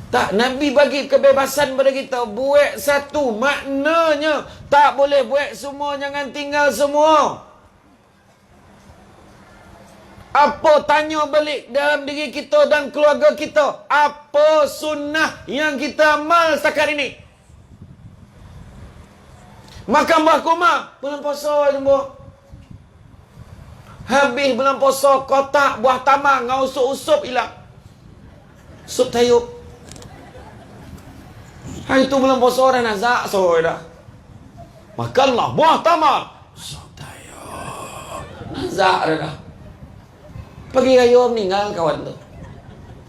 Tak, Nabi bagi kebebasan pada kita. Buat satu. Maknanya tak boleh buat semua, jangan tinggal semua. Apa, tanya balik dalam diri kita dan keluarga kita. Apa sunnah yang kita amal setakat ini? Makan buah kurma, bulan puasa jumpa. Habis bulan puasa, kotak buah tamar ngau usup-usup hilang. Sup tayub. Hari tu bulan puasa orang nazak sore dah. Makanlah buah tamar. Sup tayub. Nazak dah. Pagi raya meninggal kawan tu.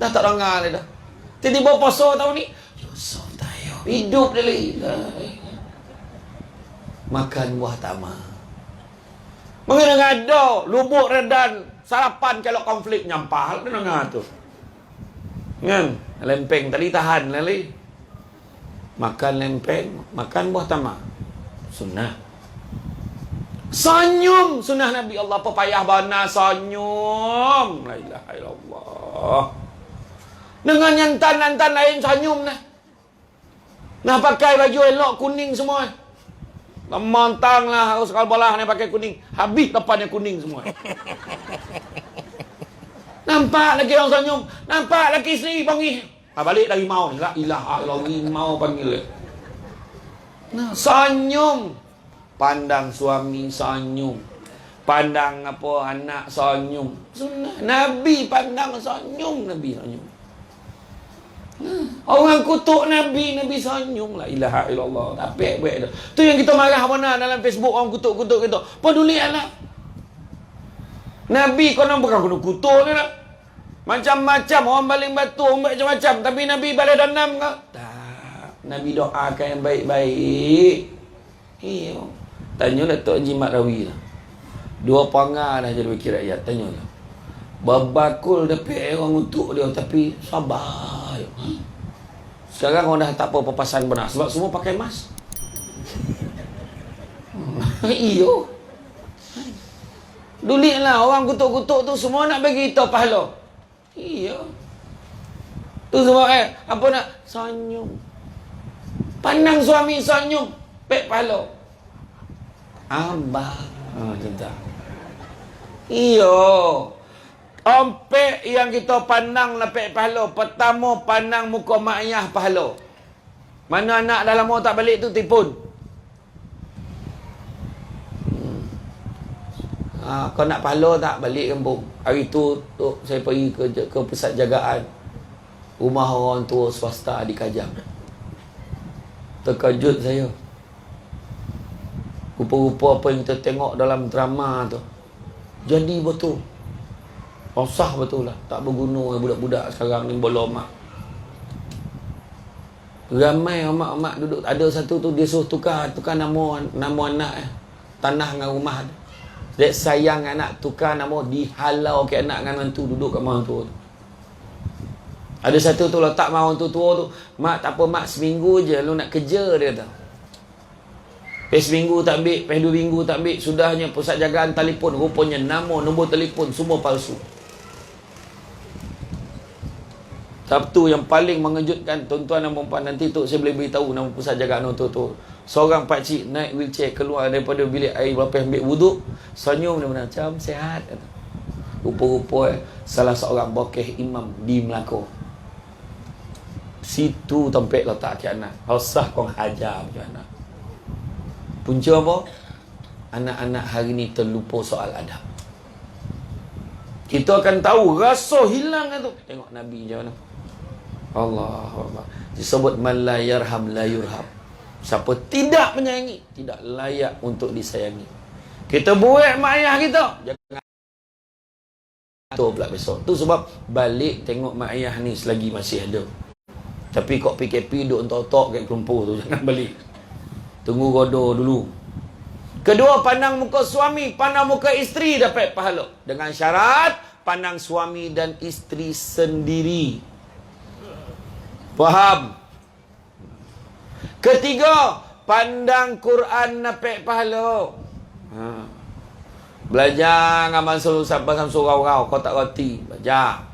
Dah tak dengar dia dah. Tiba-tiba puasa tahun ni. Yusuf tayub. Hidup dia lagi. Makan buah tamar. Mungkin ada lubuk redan sarapan kalau konflik nyampah dia dengar tu. Kan? Lempeng tadi tahan lali. Makan lempeng, makan buah tamar. Sunnah. Senyum sunnah Nabi. Allah apa payah bana senyum. La ilaha illallah. Dengan yang tan-tan lain senyum nah. Nah pakai baju elok kuning semua. Mantang lah harus kalau bola ni pakai kuning. Habis depannya kuning semua. Nampak lagi orang senyum. Nampak lagi sendiri panggil. Balik dari mau ni. La ilaha illallah mau panggil. Nah, senyum. Pandang suami senyum. Pandang apa anak senyum. Sunnah Nabi pandang senyum, Nabi senyum. Orang kutuk Nabi, Nabi senyum. La ilaha illallah. Tapik buat tu. Tu yang kita marah mana dalam Facebook orang kutuk-kutuk kita. Peduli anak. Nabi kau nak bukan kena kutuk ni nak. Macam-macam orang baling batu, orang buat macam-macam. Tapi Nabi balas dendam ke? Tak. Nabi doakan yang baik-baik. Iya. Tanya Datuk Haji Mat Rawi lah. 2 pangar dah jadi wakil rakyat. Tanya lah. Berbakul dapat orang untuk dia. Tapi sabar. Sekarang orang dah tak apa papasan benar. Sebab semua pakai mask. Iyo. Duliklah orang kutuk-kutuk tu semua nak bagi kita pahala. Iya. Tu sebab apa nak? Senyum. Pandang suami senyum. Pek pahala. Abang. Cinta. Iyo. Ompek yang kita pandang lepek pahala. Pertama pandang muka mak ayah pahala. Mana anak dah lama tak balik tu tipun. Kau nak pahala tak balik kampung. Hari tu saya pergi ke pusat jagaan. Rumah orang tua swasta di Kajang. Terkejut saya. Rupa-rupa apa yang kita tengok dalam drama tu jadi betul. Rosah betul lah. Tak berguna budak-budak sekarang ni bola mak. Ramai mak-mak duduk. Ada satu tu dia suruh tukar nama anak tanah dengan rumah dia. Dia sayang anak, tukar nama, dihalau ke anak dengan mantu duduk kat mantu tu. Ada satu tu letak mak orang tua tu, mak tak apa mak, seminggu je lu nak kerja, dia kata. Seminggu tak ambil, 2 minggu tak ambil, sudahnya pusat jagaan telefon, rupanya nama, nombor telefon semua palsu. Sabtu yang paling mengejutkan, tuan-tuan dan puan-puan, nanti tu saya boleh beritahu nama pusat jagaan untuk tu. Seorang pakcik naik wheelchair keluar daripada bilik air, lepas ambil wuduk, senyum dia macam sihat. Rupa-rupa salah seorang bokeh imam di Melaka. Situ tempat letak anak. Hausah kau hajar macam anak. Punca apa? Anak-anak hari ni terlupa soal adab. Kita akan tahu rasa hilang tu. Tengok Nabi macam mana. Allahuakbar. Disebut man la yarham la yurham. Siapa tidak menyayangi, tidak layak untuk disayangi. Kita buat mak ayah kita, jangan tu pula besok. Tu sebab balik tengok mak ayah ni selagi masih ada. Tapi kok PKP duduk entok-entok kat kelumpur tu, jangan balik. Tunggu godor dulu. Kedua, pandang muka suami, pandang muka isteri dapat pahala. Dengan syarat, pandang suami dan isteri sendiri. Faham? Ketiga, pandang Quran dapat pahala. Belajar ngamal sampai surau-rau, kau tak roti. Belajar.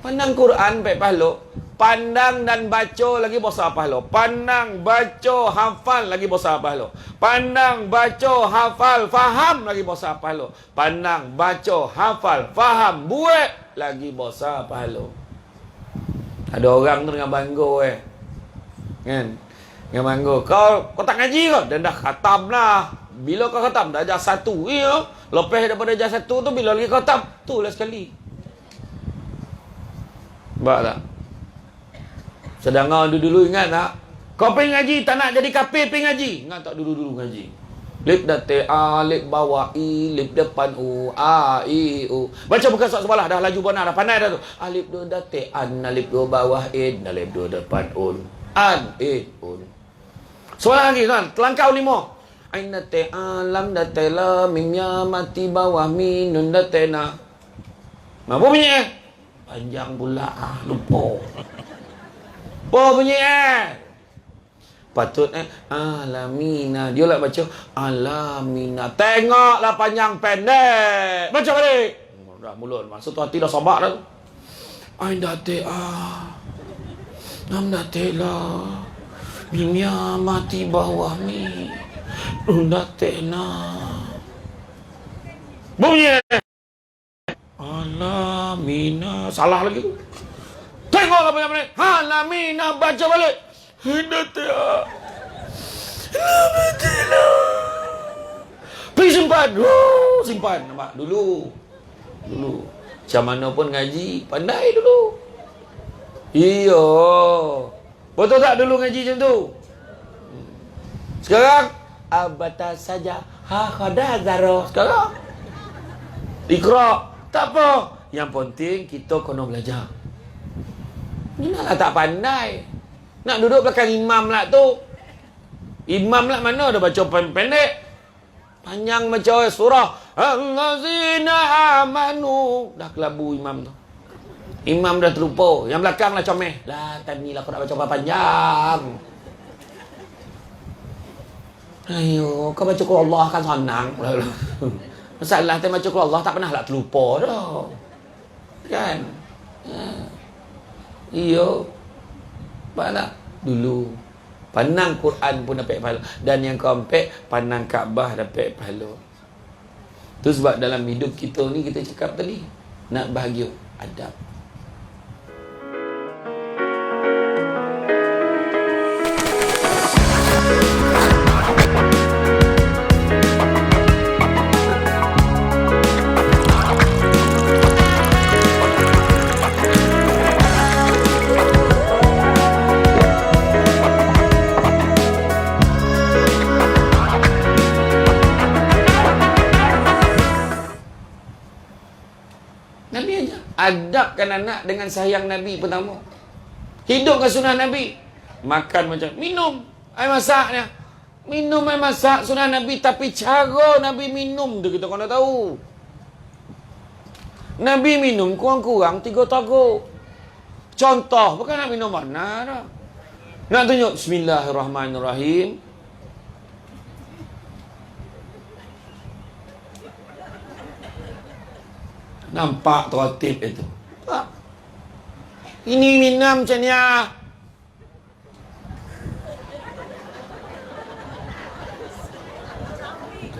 Pandang Quran dapat pahala. Pandang dan baca lagi besar pahala. Pandang, baca, hafal lagi besar pahala. Pandang, baca, hafal, faham lagi besar pahala. Pandang, baca, hafal, faham, buat lagi besar pahala. Ada orang tu dengan bangga kan? Dengan bangga. Kau tak ngaji kau? Dan dah khatam lah. Bila kau khatam? Dah ajar 1. Ya. Lepas daripada ajar 1 tu, bila lagi khatam? Tu lah sekali. Nampak tak? Sedangkan dulu-dulu ingat tak? Kau pergi ngaji, tak nak jadi kafir pergi ngaji. Ingat tak dulu-dulu ngaji? Lip date A, lip bawah I, lip depan U, A, I, U. Baca bukan soal sebelah, dah laju benar, dah pandai dah tu. Alif dua date An, alif dua bawah I, alif dua depan Un. An, I, Un. Soalan lagi kan, telangkau 5. Ain date alam date la, mimnya mati bawah mi, nun date na. Apa bunyi panjang pula, lupa. Apa bunyi Patut alamina. Dia lah baca alamina. Tengoklah panjang pendek. Baca balik. Dah mulut masuk tu hati dah sabak dah tu. Ain date nam date la. Bimya mati bawah mi. Date na. Bunyi alamina. Salah lagi tu. Tengoklah panjang pendek. Alamina, baca balik. Pergi simpan. Simpan. Nampak? Dulu. Macam mana pun ngaji, pandai dulu. Iya. Betul tak dulu ngaji macam tu? Sekarang abata saja. Khada zaro. Sekarang Iqra. Tak apa. Yang penting kita kena belajar. Inilah tak pandai. Nak duduk belakang imam lah tu. Imam lah mana ada baca pendek. Panjang baca surah. Allazina amanu. Dah kelabu imam tu. Imam dah terlupa. Yang belakang lah comel. Lah tadi lah aku nak baca panjang. Ayo, kau baca Quran Allah kan senang. Masalah tu baca Quran Allah tak pernah lah terlupa dah. Kan? Iyo. Mana dulu pandang Quran pun dapat pahala, dan yang keempat pandang Kaabah dapat pahala. Tu sebab dalam hidup kita ni kita cakap tadi nak bahagia adab. Adabkan anak dengan sayang Nabi pertama. Hidupkan sunnah Nabi. Makan macam minum air masaknya. Minum air masak sunnah Nabi, tapi cara Nabi minum tu kita kena tahu. Nabi minum kurang-kurang 3 tagak. Contoh, bukan nak minum mana dah. Nak tunjuk Bismillahirrahmanirrahim. Nampak tertib itu. Tak. Ini minum macam ni ah.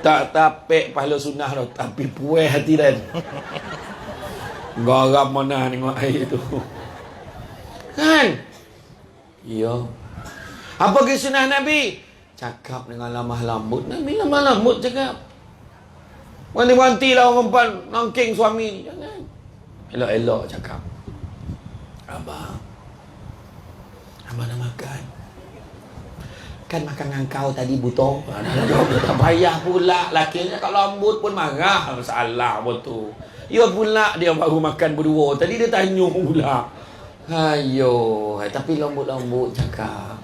Tak tapik pahala sunnah dah, tapi puas hati dan. Garam mana tengok air tu. Kan? Ya. Apa kisah Nabi? Cakap dengan lemah lembut. Nabi lemah lembut cakap. Wanti-wanti lah orang perempuan nangking suami ni. Jangan. Elok-elok cakap. Abang nak makan. Kan makan dengan kau tadi buto. Tak payah pula. Laki cakap lembut pun marah. Masalah pun tu. Ya pula dia baru makan berdua. Tadi dia tanya pula. Ayo, tapi lembut-lembut cakap.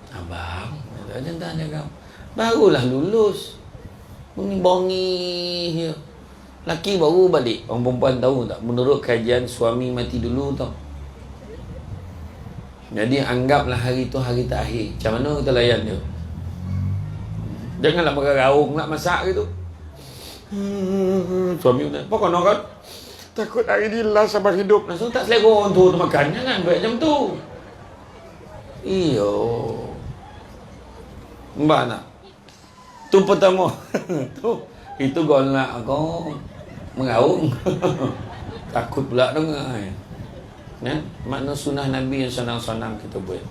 Abang, jangan cakap. Barulah lulus. Bongi-bongi je. Laki baru balik. Orang perempuan tahu tak? Menurut kajian suami mati dulu tau. Jadi anggaplah hari tu hari terakhir. Macam mana kita layan dia? Janganlah bergaung nak masak gitu. Suami kata, apa kau nak kan? Takut hari ni last sampai hidup. Langsung tak selera orang tu makan. Jangan buat macam tu. Iyo. Mbak nak. Tu pertama. Tu. Itu kau nak kau mengaung. Takut pula dengar. Ya? Makna sunnah Nabi yang senang-senang kita buat.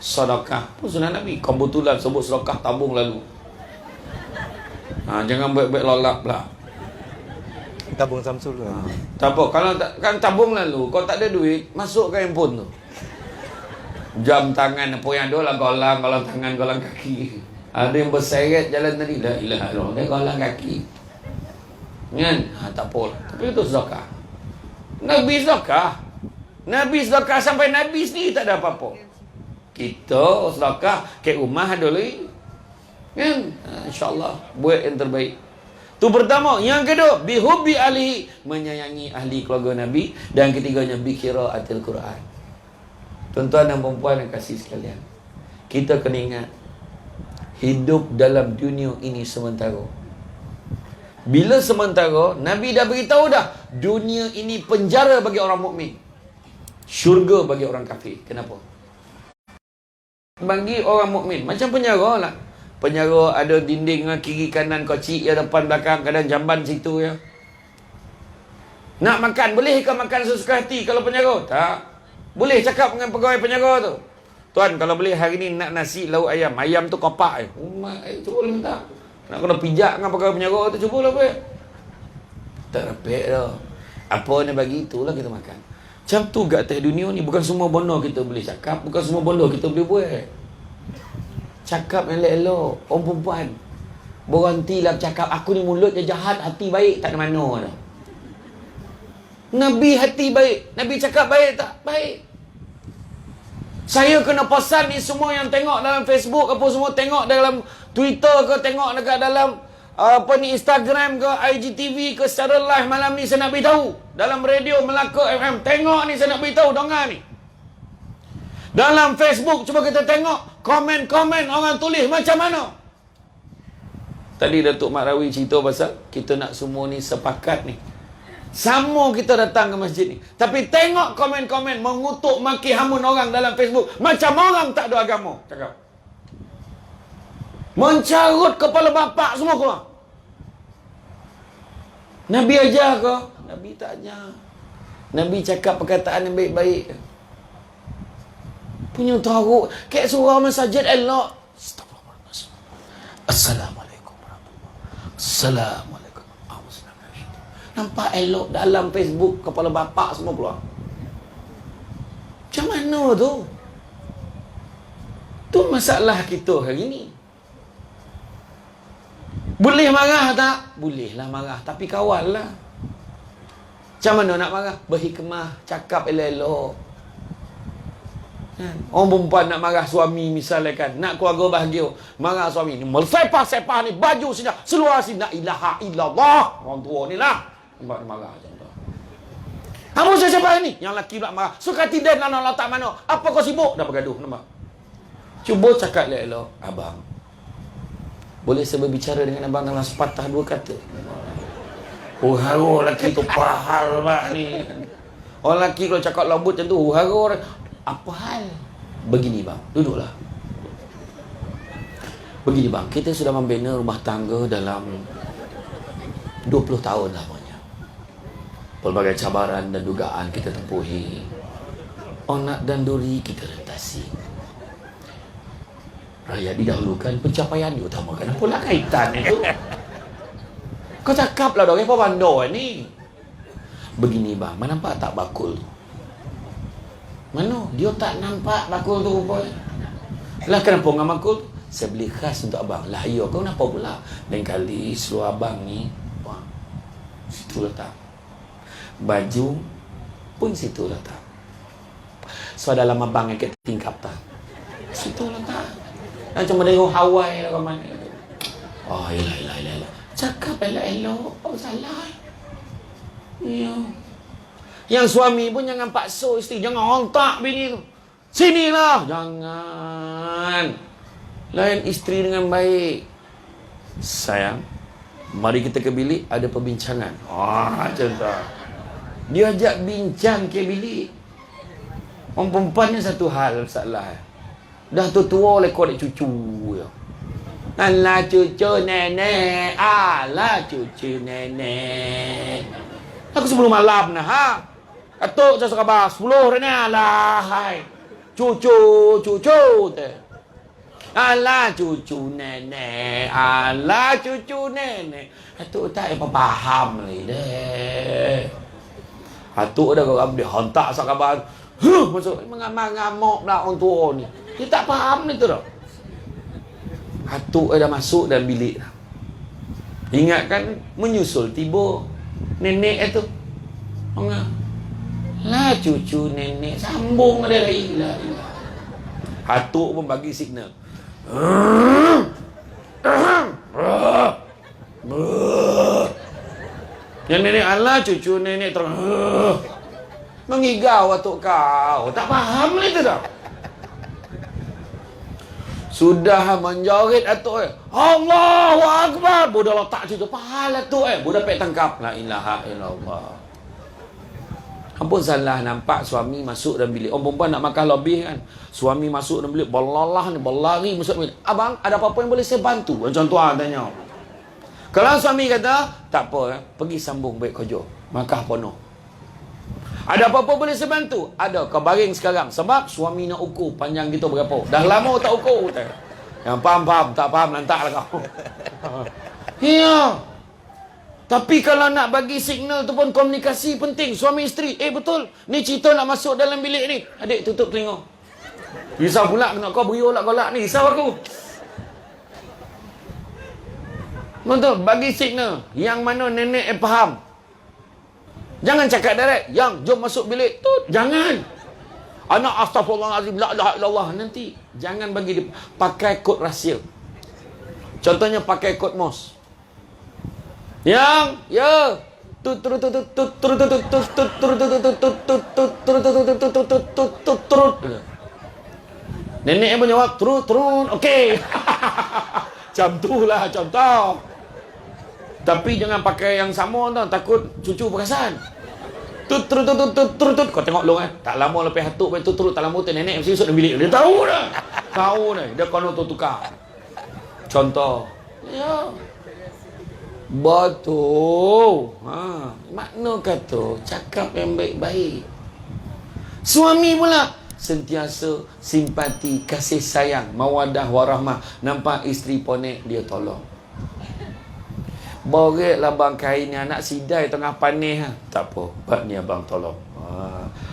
Sedekah pun sunnah Nabi. Kebetulan sebut sedekah tabung lalu. Jangan buat-buat lolak pula. Tabung Samsul lah. Tak apa. Kalau tak, kan tabung lalu, kau tak ada duit, masuk ke handphone tu. Jam tangan, apa yang ada lah, golang tangan, golang kaki. Ada yang berseret jalan tadi. La ilaha illallah. Dia golang kaki. Kan? Tak apa lah. Tapi itu sedekah. Nabi sedekah. Nabi sedekah sampai Nabi sendiri tak ada apa-apa. Kita sedekah ke rumah ada lagi. Kan? InsyaAllah buat yang terbaik. Itu pertama. Yang kedua, bihubbi alihi, menyayangi ahli keluarga Nabi. Dan ketiganya, biqiraatil Quran. Tuan-tuan dan perempuan yang kasih sekalian, kita kena ingat, hidup dalam dunia ini sementara. Bila sementara, Nabi dah beritahu dah, dunia ini penjara bagi orang mukmin, syurga bagi orang kafir. Kenapa? Bagi orang mukmin macam penjara lah. Penjara ada dinding kiri kanan, kocik ya, depan belakang, kadang jamban situ ya. Nak makan, boleh ke makan sesuka hati kalau penjara? Tak. Boleh cakap dengan pegawai penjara tu, tuan kalau boleh hari ni nak nasi lauk ayam. Ayam tu kopak cuba boleh minta. Nak kena pijak dengan pegawai penjara tu, cubalah buat. Tak repek dah. Apa ni bagi itulah kita makan. Macam tu kat atas dunia ni, bukan semua benda kita boleh cakap, bukan semua benda kita boleh buat. Cakap yang elok-elok. Orang perempuan berhentilah cakap aku ni mulut je jahat, hati baik, tak ada mana dah. Nabi hati baik, Nabi cakap baik tak? Baik. Saya kena pesan ni semua yang tengok dalam Facebook apa semua, tengok dalam Twitter ke, tengok dekat dalam Instagram ke, IGTV ke, secara live malam ni saya nak beritahu. Dalam radio Melaka FM, tengok ni saya nak beritahu, dengar ni. Dalam Facebook, cuba kita tengok komen-komen orang tulis macam mana. Tadi Datuk Mak Rawi cerita pasal kita nak semua ni sepakat ni. Sama kita datang ke masjid ni. Tapi tengok komen-komen mengutuk maki hamun orang dalam Facebook. Macam orang tak ada agama. Cakap. Mencarut kepala bapak semua keluar. Nabi ajar ke? Nabi tak ajar. Nabi cakap perkataan yang baik-baik. Punya tahu kayak surah masjid elok. Astagfirullahaladzim. Assalamualaikum warahmatullahi. Assalamualaikum. Nampak elok dalam Facebook, kepala bapak semua keluar. Macam mana tu? Tu masalah kita hari ni. Boleh marah tak? Bolehlah marah, tapi kawal lah. Macam mana nak marah? Berhikmah, cakap elok-elok. Orang perempuan nak marah suami misalnya kan, nak keluarga bahagia, marah suami ni, sepah-sepah ni, baju sini, seluar sini, la ilaha illallah. Orang tua ni lah nampak dia marah macam tu. Kamu siapa ni? Yang lelaki pula marah. Suka tidak nak tak mana. Apa kau sibuk? Dah bergaduh. Nampak? Cuba cakap elok-elok. Abang, boleh saya berbicara dengan abang dalam sepatah dua kata? Oh, haru lelaki tu pahal bak ni. Orang lelaki kalau cakap lembut macam tu, haru. Apa hal? Begini bang, duduklah. Begini bang, kita sudah membina rumah tangga dalam 20 tahun lamanya. Pelbagai cabaran dan dugaan kita tempuhi. Onak dan duri kita rentasi. Rakyat didahulukan, pencapaian diutamakan. Apalah kaitan itu? Kau cakaplah dong, apa bandar ni? Begini bang, mana nampak tak bakul tu? Mana? Dia tak nampak bakul tu rupanya. Lah kenapa dengan bakul tu? Saya beli khas untuk abang. Lah ya, kau kenapa pula? Lain kali seluar abang ni, wah, situ letak. Baju pun situ letak. So dalam abang yang kat tingkap tak? Situ letak. Macam dari Hawaii lah kau mana. Oh, elah. Cakap elok-elok. Oh, salah. Ya. Yang suami pun jangan paksa isteri. Jangan hontak bini tu. Sinilah. Jangan. Lain isteri dengan baik. Sayang, mari kita ke bilik, ada perbincangan. Macam tu. Dia ajak bincang ke bilik. Orang perempuan ni satu hal masalah. Dah tua oleh korek cucu ya. Alah cucu nenek. Alah cucu nenek. Aku sebelum malam nah ha. Atuk saya khabar 10 dah ni. Alah hai. Cucu teh. Alah cucu nenek. Alah cucu nenek. Atuk tak apa faham ni deh. Atuk dah kau dia hantar sak khabar. Masuk mengamuk pula orang tua ni. Dia tak faham ni tu dah. Atuk dah masuk dalam bilik dah. Ingatkan menyusul tiba nenek itu. Lah cucu nenek sambung dia lagi lah. Atuk pun bagi signal. Yang nenek alah cucu nenek terang. Mengigau atuk kau. Tak faham ni tu dah. Sudah menjoget atuk Allahu Akbar. Budak letak situ. Pahala atuk budak pek tangkap. La ilaha illallah. Apa salah nampak suami masuk dalam bilik. Orang perempuan nak makan lebih kan. Suami masuk dalam bilik. Belalah ni. Berlari masuk bilik. Abang, ada apa-apa yang boleh saya bantu? Macam tu tanya. Kalau suami kata, tak apa. Pergi sambung baik kerja. Makan penuh. Ada apa-apa boleh saya bantu? Ada, kau baring sekarang. Sebab suami nak ukur panjang kita berapa. Dah lama tak ukur. Yang faham, tak faham, lantaklah kau. Ya. Tapi kalau nak bagi signal tu pun komunikasi penting. Suami isteri, betul. Ni cerita nak masuk dalam bilik ni. Adik tutup telinga. Risau pula kena kau beriuk lah kolak ni. Risau aku. Betul, bagi signal. Yang mana nenek faham. Jangan cakap direct. Yang, jom masuk bilik. Tut, jangan. Anak astagfirullahaladzim. La ilaha illallah. Nanti, jangan bagi dia. Pakai kod rahsia. Contohnya, pakai kod MOS. Yang, ya. Nenek pun jawab, turun. Okey. Macam tu lah contoh. Tapi jangan pakai yang sama tau. Takut cucu perasan. Tut. Kau tengok long tak lama lepas hatuk tut tak lama tu nenek mesti masuk dalam bilik. Dia tahu dah. Dia kono tu tukar. Contoh. Ya. Betul. Makna kata cakap yang baik-baik. Suami pula sentiasa simpati, kasih sayang, mawaddah warahmah. Nampak isteri ponek dia tolong. Borek abang kain ni anak sidai tengah panih. Tak apa, bab ni abang tolong.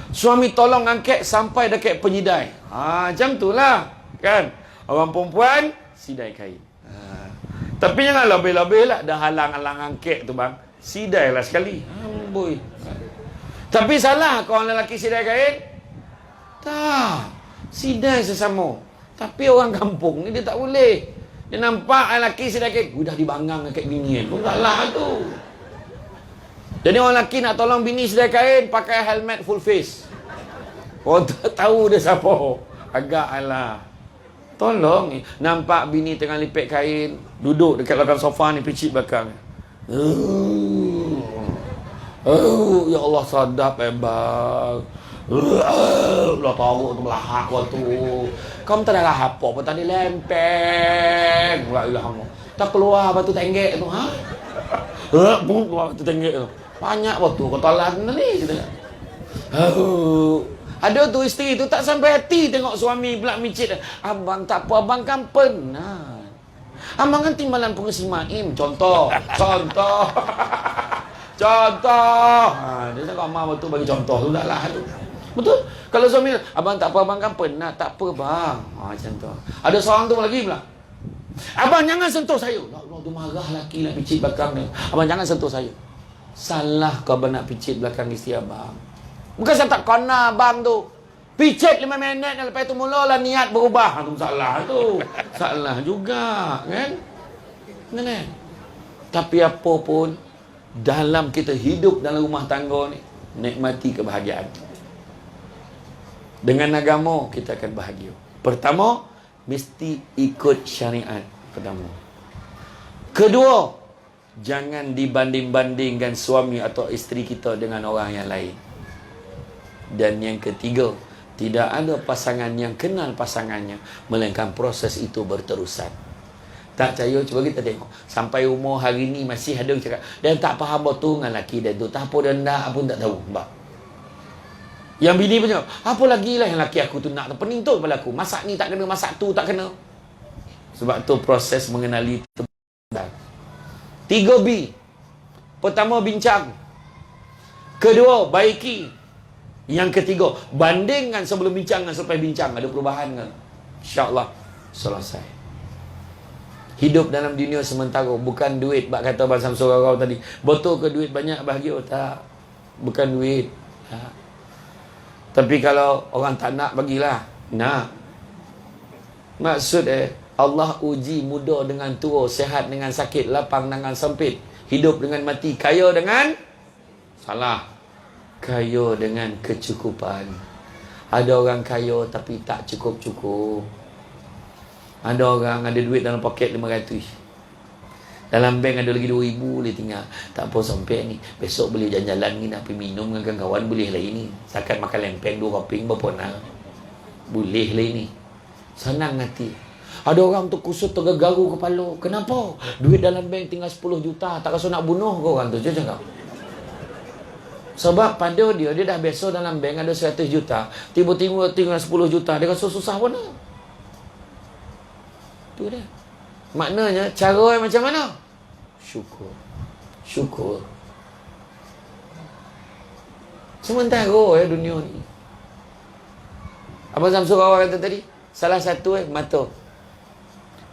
Suami tolong angkat sampai dekat penyidai. Macam tu lah kan. Orang perempuan sidai kain. Tapi jangan lebih-lebih lah. Dah halang-halang angkat tu bang. Sidai lah sekali. Boy. Tapi salah kalau orang lelaki sidai kain? Tak. Sidai sesama. Tapi orang kampung ni dia tak boleh. Dia nampak lelaki sedikit, dah dibangang dekat bini kan. Pun salah tu. Jadi orang lelaki nak tolong bini sedia kain, pakai helmet full face. Orang tak tahu dia siapa. Agak alah. Tolong. Nampak bini tengah lipet kain, duduk dekat belakang sofa ni, picit belakang. Ya Allah, sadap bang. Allah tahu tu melahak waktu. Kamu tak ada apa pun tadi lempeng. La ilaha illallah. Tak keluar batu tenggek tu, ha? Keluar batu tenggek tu. Banyak waktu kotolan ni kita. Ada tu isteri tu tak sampai hati tengok suami pula micit. Abang tak apa, abang kan penat. Abang kan timbalan pengisi maim. Contoh. Contoh. Dia cakap amal betul bagi contoh tu dah lah tu. Betul. Kalau suami abang tak apa, abang kan penat. Tak apa bang. Macam tu. Ada seorang tu lagi pula. Abang jangan sentuh saya. Allah tu marah lelaki nak picit belakang dia. Abang jangan sentuh saya. Salah kau abang nak picit belakang isteri abang. Bukan saya tak kena abang tu. Picit 5 minit dan lepas tu mulalah niat berubah. Itu salah tu. Salah juga kan? Kan? Tapi apa pun, dalam kita hidup dalam rumah tangga ni, nikmati kebahagiaan. Dengan agama kita akan bahagia. Pertama, mesti ikut syariat. Pertama. Kedua, jangan dibanding-bandingkan suami atau isteri kita dengan orang yang lain. Dan yang ketiga, tidak ada pasangan yang kenal pasangannya, melainkan proses itu berterusan. Tak percaya, cuba kita tengok. Sampai umur hari ni masih ada yang cakap, dia tak faham betul dengan lelaki dia tu. Tak apa dia nak, pun tak tahu. Mbak. Yang bini pun cakap, apa lagi lah yang lelaki aku tu nak. Pening tu kepala aku. Masak ni tak kena, masak tu tak kena. Sebab tu proses mengenali tu. 3B. Pertama, bincang. Kedua, baiki. Yang ketiga, bandingkan sebelum bincang dan selepas bincang. Ada perubahan ke? InsyaAllah selesai. Hidup dalam dunia sementara, bukan duit. Bak kata Abang Samsul Rarau tadi, betul ke duit banyak bahagia? Tak. Bukan duit. Tak. Tapi kalau orang tak nak, bagilah. Nak. Maksud Allah uji muda dengan tua, sehat dengan sakit, lapang dengan sempit, hidup dengan mati, kaya dengan salah, kaya dengan kecukupan. Ada orang kaya tapi tak cukup-cukup. Ada orang ada duit dalam poket 500. Dalam bank ada lagi 2,000 boleh tinggal. Tak apa sampai ni. Besok boleh jalan-jalan ni, nak pergi minum dengan kawan-kawan, boleh lah ini. Takkan makan lempeng 2 koping berapa nak. Boleh lah ini. Senang hati. Ada orang tu kusut tergegaru kepala. Kenapa? Duit dalam bank tinggal 10 juta. Tak rasa nak bunuh ke orang tu? Dia cakap. Sebab pada dia dah biasa dalam bank ada 100 juta. Tiba-tiba tinggal 10 juta. Dia rasa susah pun lah. Itu dia. Maknanya cara yang macam mana? Syukur. Syukur. Sementara dunia ni. Abang Samsul Rarau kata tadi, salah satu mata.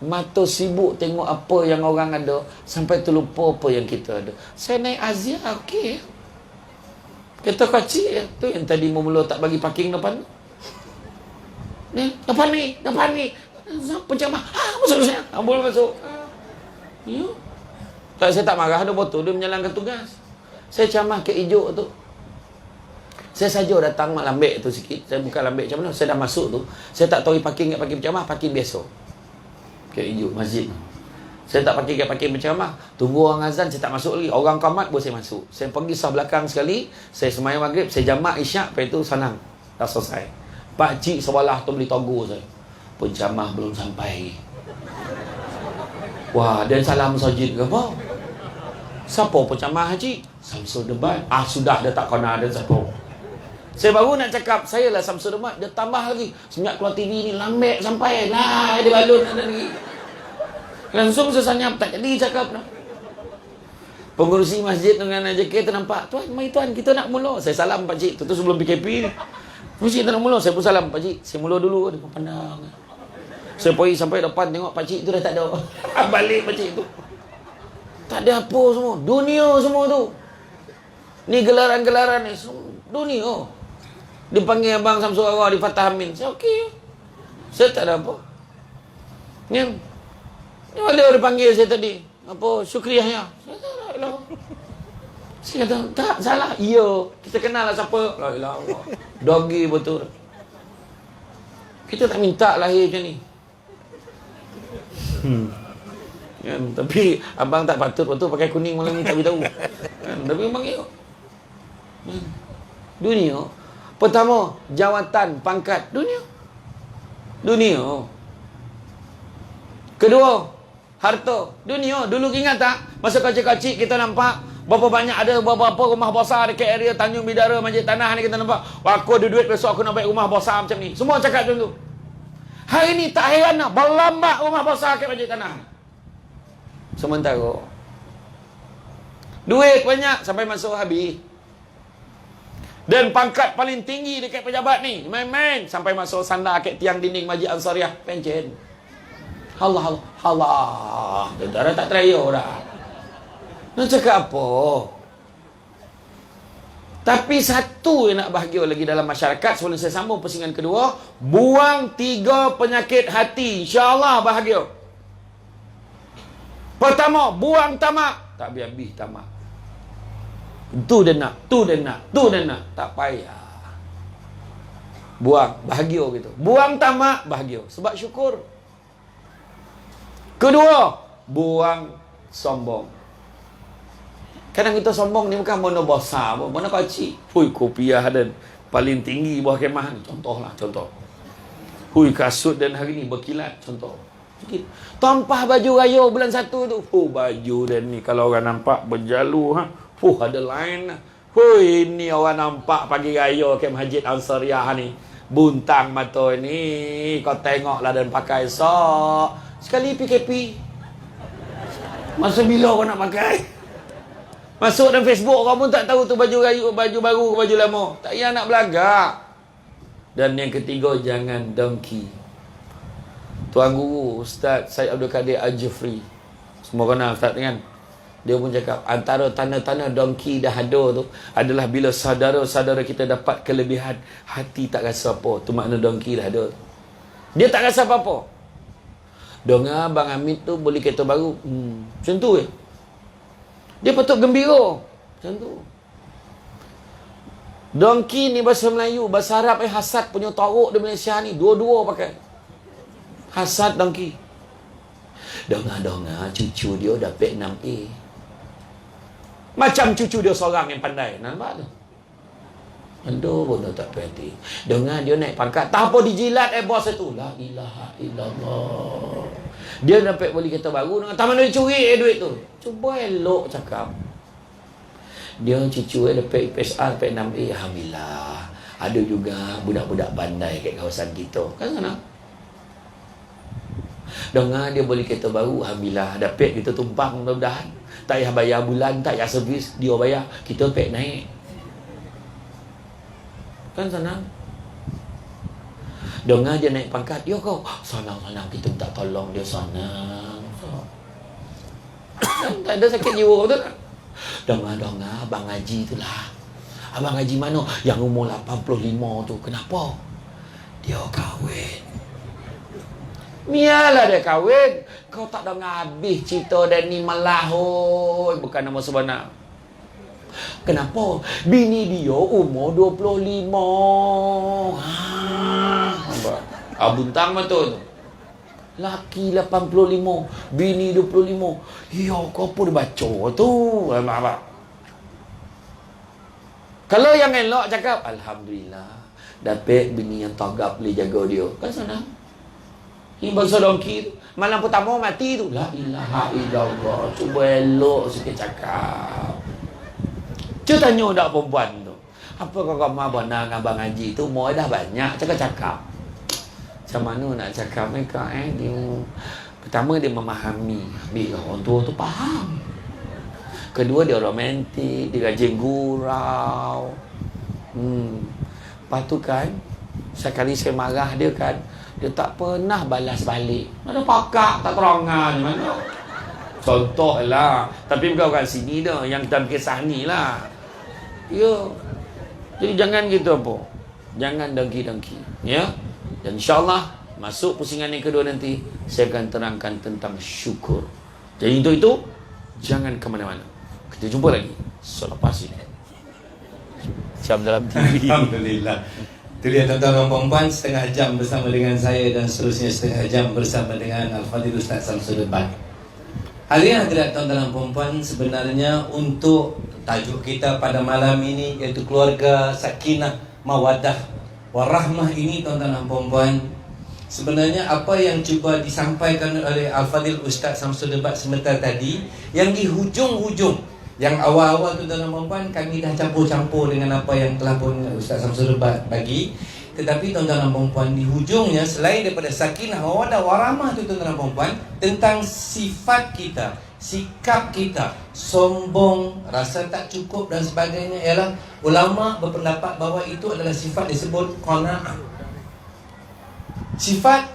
Mata sibuk tengok apa yang orang ada sampai terlupa apa yang kita ada. Saya naik Azia, okey. Kereta kecil tu yang tadi mula tak bagi parking depan. Ni, depan ni. Pencamah. Masuk saya. Boleh masuk. Ya. Tak, saya tak marah, ada botol dia menjalankan tugas. Saya camah ke hijau tu. Saya saja datang mak lambek tu sikit. Saya buka lambek macam mana? Saya dah masuk tu. Saya tak tahu parking kat parking pencamah, parking biasa. Ke hijau masjid. Saya tak parking kat parking pencamah. Tunggu orang azan, saya tak masuk lagi. Orang qamat baru saya masuk. Saya pergi sah belakang sekali, saya sembahyang maghrib, saya jamak isyak, lepas itu senang. Dah selesai. Pak cik sebelah tu beli togo saya. Pencamah belum sampai. Wah, dan salam masjid ke apa? Siapa pencamah haji? Samsul Debat. Sudah dia tak kena ada siapa. Saya baru nak cakap, saya lah Samsul Debat. Dia tambah lagi. Semenjak keluar TV ni, lambek sampai. Lah, dia balun ada lagi. Langsung saya senyap, tak jadi cakap. Pengurusi masjid dengan JK tu nampak. Tuan, mari tuan, kita nak mula. Saya salam Pak Cik. Tu sebelum PKP ni. Masjid tak nak mula. Saya pun salam Pak Cik. Saya mula dulu. Dia pun pandang. Saya pergi sampai depan tengok Pak Cik tu dah tak ada. Balik Pak Cik tu. Tak ada apa semua. Dunia semua tu. Ni gelaran-gelaran ni. Dunia. Dipanggil Abang Samsul Rarau di Fatah Amin. Saya okey. Saya tak ada apa. Ni mana dia panggil saya tadi? Apa? Syukriahnya. Saya kata, tak, salah. Ya, kita kenal lah siapa. La ilaha illallah. Dogi betul. Kita tak minta lahir macam ni. Kan? Tapi abang tak patut pakai kuning malam ni tak beritahu. Kan? Tapi abang ya. Dunia. Pertama, jawatan, pangkat. Dunia. Kedua, harta. Dunia. Dulu ingat tak? Masa kecil-kecil kita nampak berapa banyak ada beberapa rumah besar dekat area Tanjung Bidara, Masjid Tanah ni kita nampak. Wah, aku ada duit besok aku nak baik rumah besar macam ni. Semua cakap macam tu. Hari ni tak heran lah. Berlambak rumah besar dekat Masjid Tanah. Sementara duit banyak sampai masuk habis. Dan pangkat paling tinggi dekat pejabat ni, main-main sampai masuk sandar kat tiang dinding Masjid Ansariah, pencen. Allah. Dah tak terayo dah. Nak cakap apa? Tapi satu yang nak bahagia lagi dalam masyarakat, sebelum saya sambung pusingan kedua, buang 3 penyakit hati. InsyaAllah bahagia. Pertama, buang tamak. Tak habis-habis tamak. Tu dia nak. Tak payah. Buang, bahagia gitu. Buang tamak, bahagia. Sebab syukur. Kedua, buang sombong. Kadang kita sombong ni bukan mana besar pun, mana kecil. Hui, kopiah dan paling tinggi bawah kemah ni. Contoh. Hui, kasut dan hari ni berkilat. Contoh. Tampah baju raya bulan 1 tu. Baju dan ni kalau orang nampak berjalu. Ada lain. Ini orang nampak pagi raya ke Masjid Ansariah ni. Buntang mata ni. Kau tengoklah dan pakai sok. Sekali PKP. Masa bila kau nak pakai? Masuk dalam Facebook, orang pun tak tahu tu baju raya, baju baru ke baju lama. Tak payah nak belagak. Dan yang ketiga, jangan dengki. Tuan Guru, Ustaz Syed Abdul Kadir Al-Jufri. Semua kenal Ustaz kan? Dia pun cakap, antara tanda-tanda dengki dah ada tu adalah bila saudara-saudara kita dapat kelebihan, hati tak rasa apa. Tu makna dengki dah ada. Dia tak rasa apa-apa. Dengar Bang Hamid tu beli kereta baru. Macam tu je. Dia patut gembira. Macam tu. Dongki ni bahasa Melayu. Bahasa Arab hasad punya taruk di Malaysia ni. Dua-dua pakai. Hasad dongki. Dengar-dengar cucu dia dapat 6A. Macam cucu dia seorang yang pandai. Nampak tu? Aduh, pun tak perhati. Dengar dia naik pangkat. Tak apa dijilat bos itu. La ilaha illallah. Dia dapat beli kereta baru dengan tak mana dia curi duit tu. Cuba elok cakap. Dia cucu dapat PSR dapat 6A. Alhamdulillah. Ada juga budak-budak pandai kat kawasan kita. Kan sana? Dengar dia beli kereta baru. Alhamdulillah. Dapat kita tumpang mudah-mudahan. Tak payah bayar bulan, tak payah servis. Dia bayar. Kita dapat naik. Kan senang. Dengar dia naik pangkat, ya kau senang-senang kita minta tolong dia senang. Tak ada sakit jiwa betul tak? Dengar-dengar Abang Haji tu lah. Abang Haji mana? Yang umur 85 tu. Kenapa? Dia kahwin. Biarlah dia kahwin. Kau tak dengar habis cerita dan ni melahoi. Bukan nama sebenar. Kenapa? Bini dia umur 25. Buntang betul tu. Laki 85, bini 25. Ya, kau apa dia baca tu? Apa? Kalau yang elok cakap, Alhamdulillah, dapat bini yang tagap boleh jaga dia. Kan senang. Ini bahasa dongki tu. Malam pertama mati tu. La ilaha illallah. Cuba elok sikit cakap. Cuba tanya dak perempuan tu. Apa kau ramah benar dengan Abang Haji tu? Umur dah banyak cakap-cakap. Macam mana nak cakap mereka dia, pertama dia memahami. Bila orang tua tu faham. Kedua dia romantik, dia rajin gurau. Lepas tu kan, sekali saya marah dia kan, dia tak pernah balas balik. Ada pakak tak terongan mana. Contoh lah. Tapi bukan kat sini dah, yang kita kisah ni lah. Ya. Jadi jangan gitu apa. Jangan dengki-dengki. Ya. Dan insyaAllah masuk pusingan yang kedua nanti saya akan terangkan tentang syukur. Jadi untuk itu jangan ke mana-mana. Kita jumpa lagi. Selepas ini jam dalam TV. Alhamdulillah. Itu dia tuan-tuan dan puan-puan, setengah jam bersama dengan saya dan seterusnya setengah jam bersama dengan Al-Fadhil Ustaz Samsul Debat. Hadirin hadirat tuan-tuan dan puan-puan, sebenarnya untuk tajuk kita pada malam ini iaitu keluarga sakinah mawaddah warahmah ini tuan-tuan dan puan-puan, sebenarnya apa yang cuba disampaikan oleh Al-Fadhil Ustaz Samsul Debat sebentar tadi, yang di hujung-hujung, yang awal-awal tuan-tuan dan puan-puan kami dah campur-campur dengan apa yang telah pun Ustaz Samsul Debat bagi. Tetapi tuan-tuan dan puan-puan, di hujungnya selain daripada sakinah mawaddah warahmah tu tuan-tuan dan puan-puan, tentang sifat kita, sikap kita, sombong, rasa tak cukup dan sebagainya, ialah ulama berpendapat bahawa itu adalah sifat disebut qanaah. Sifat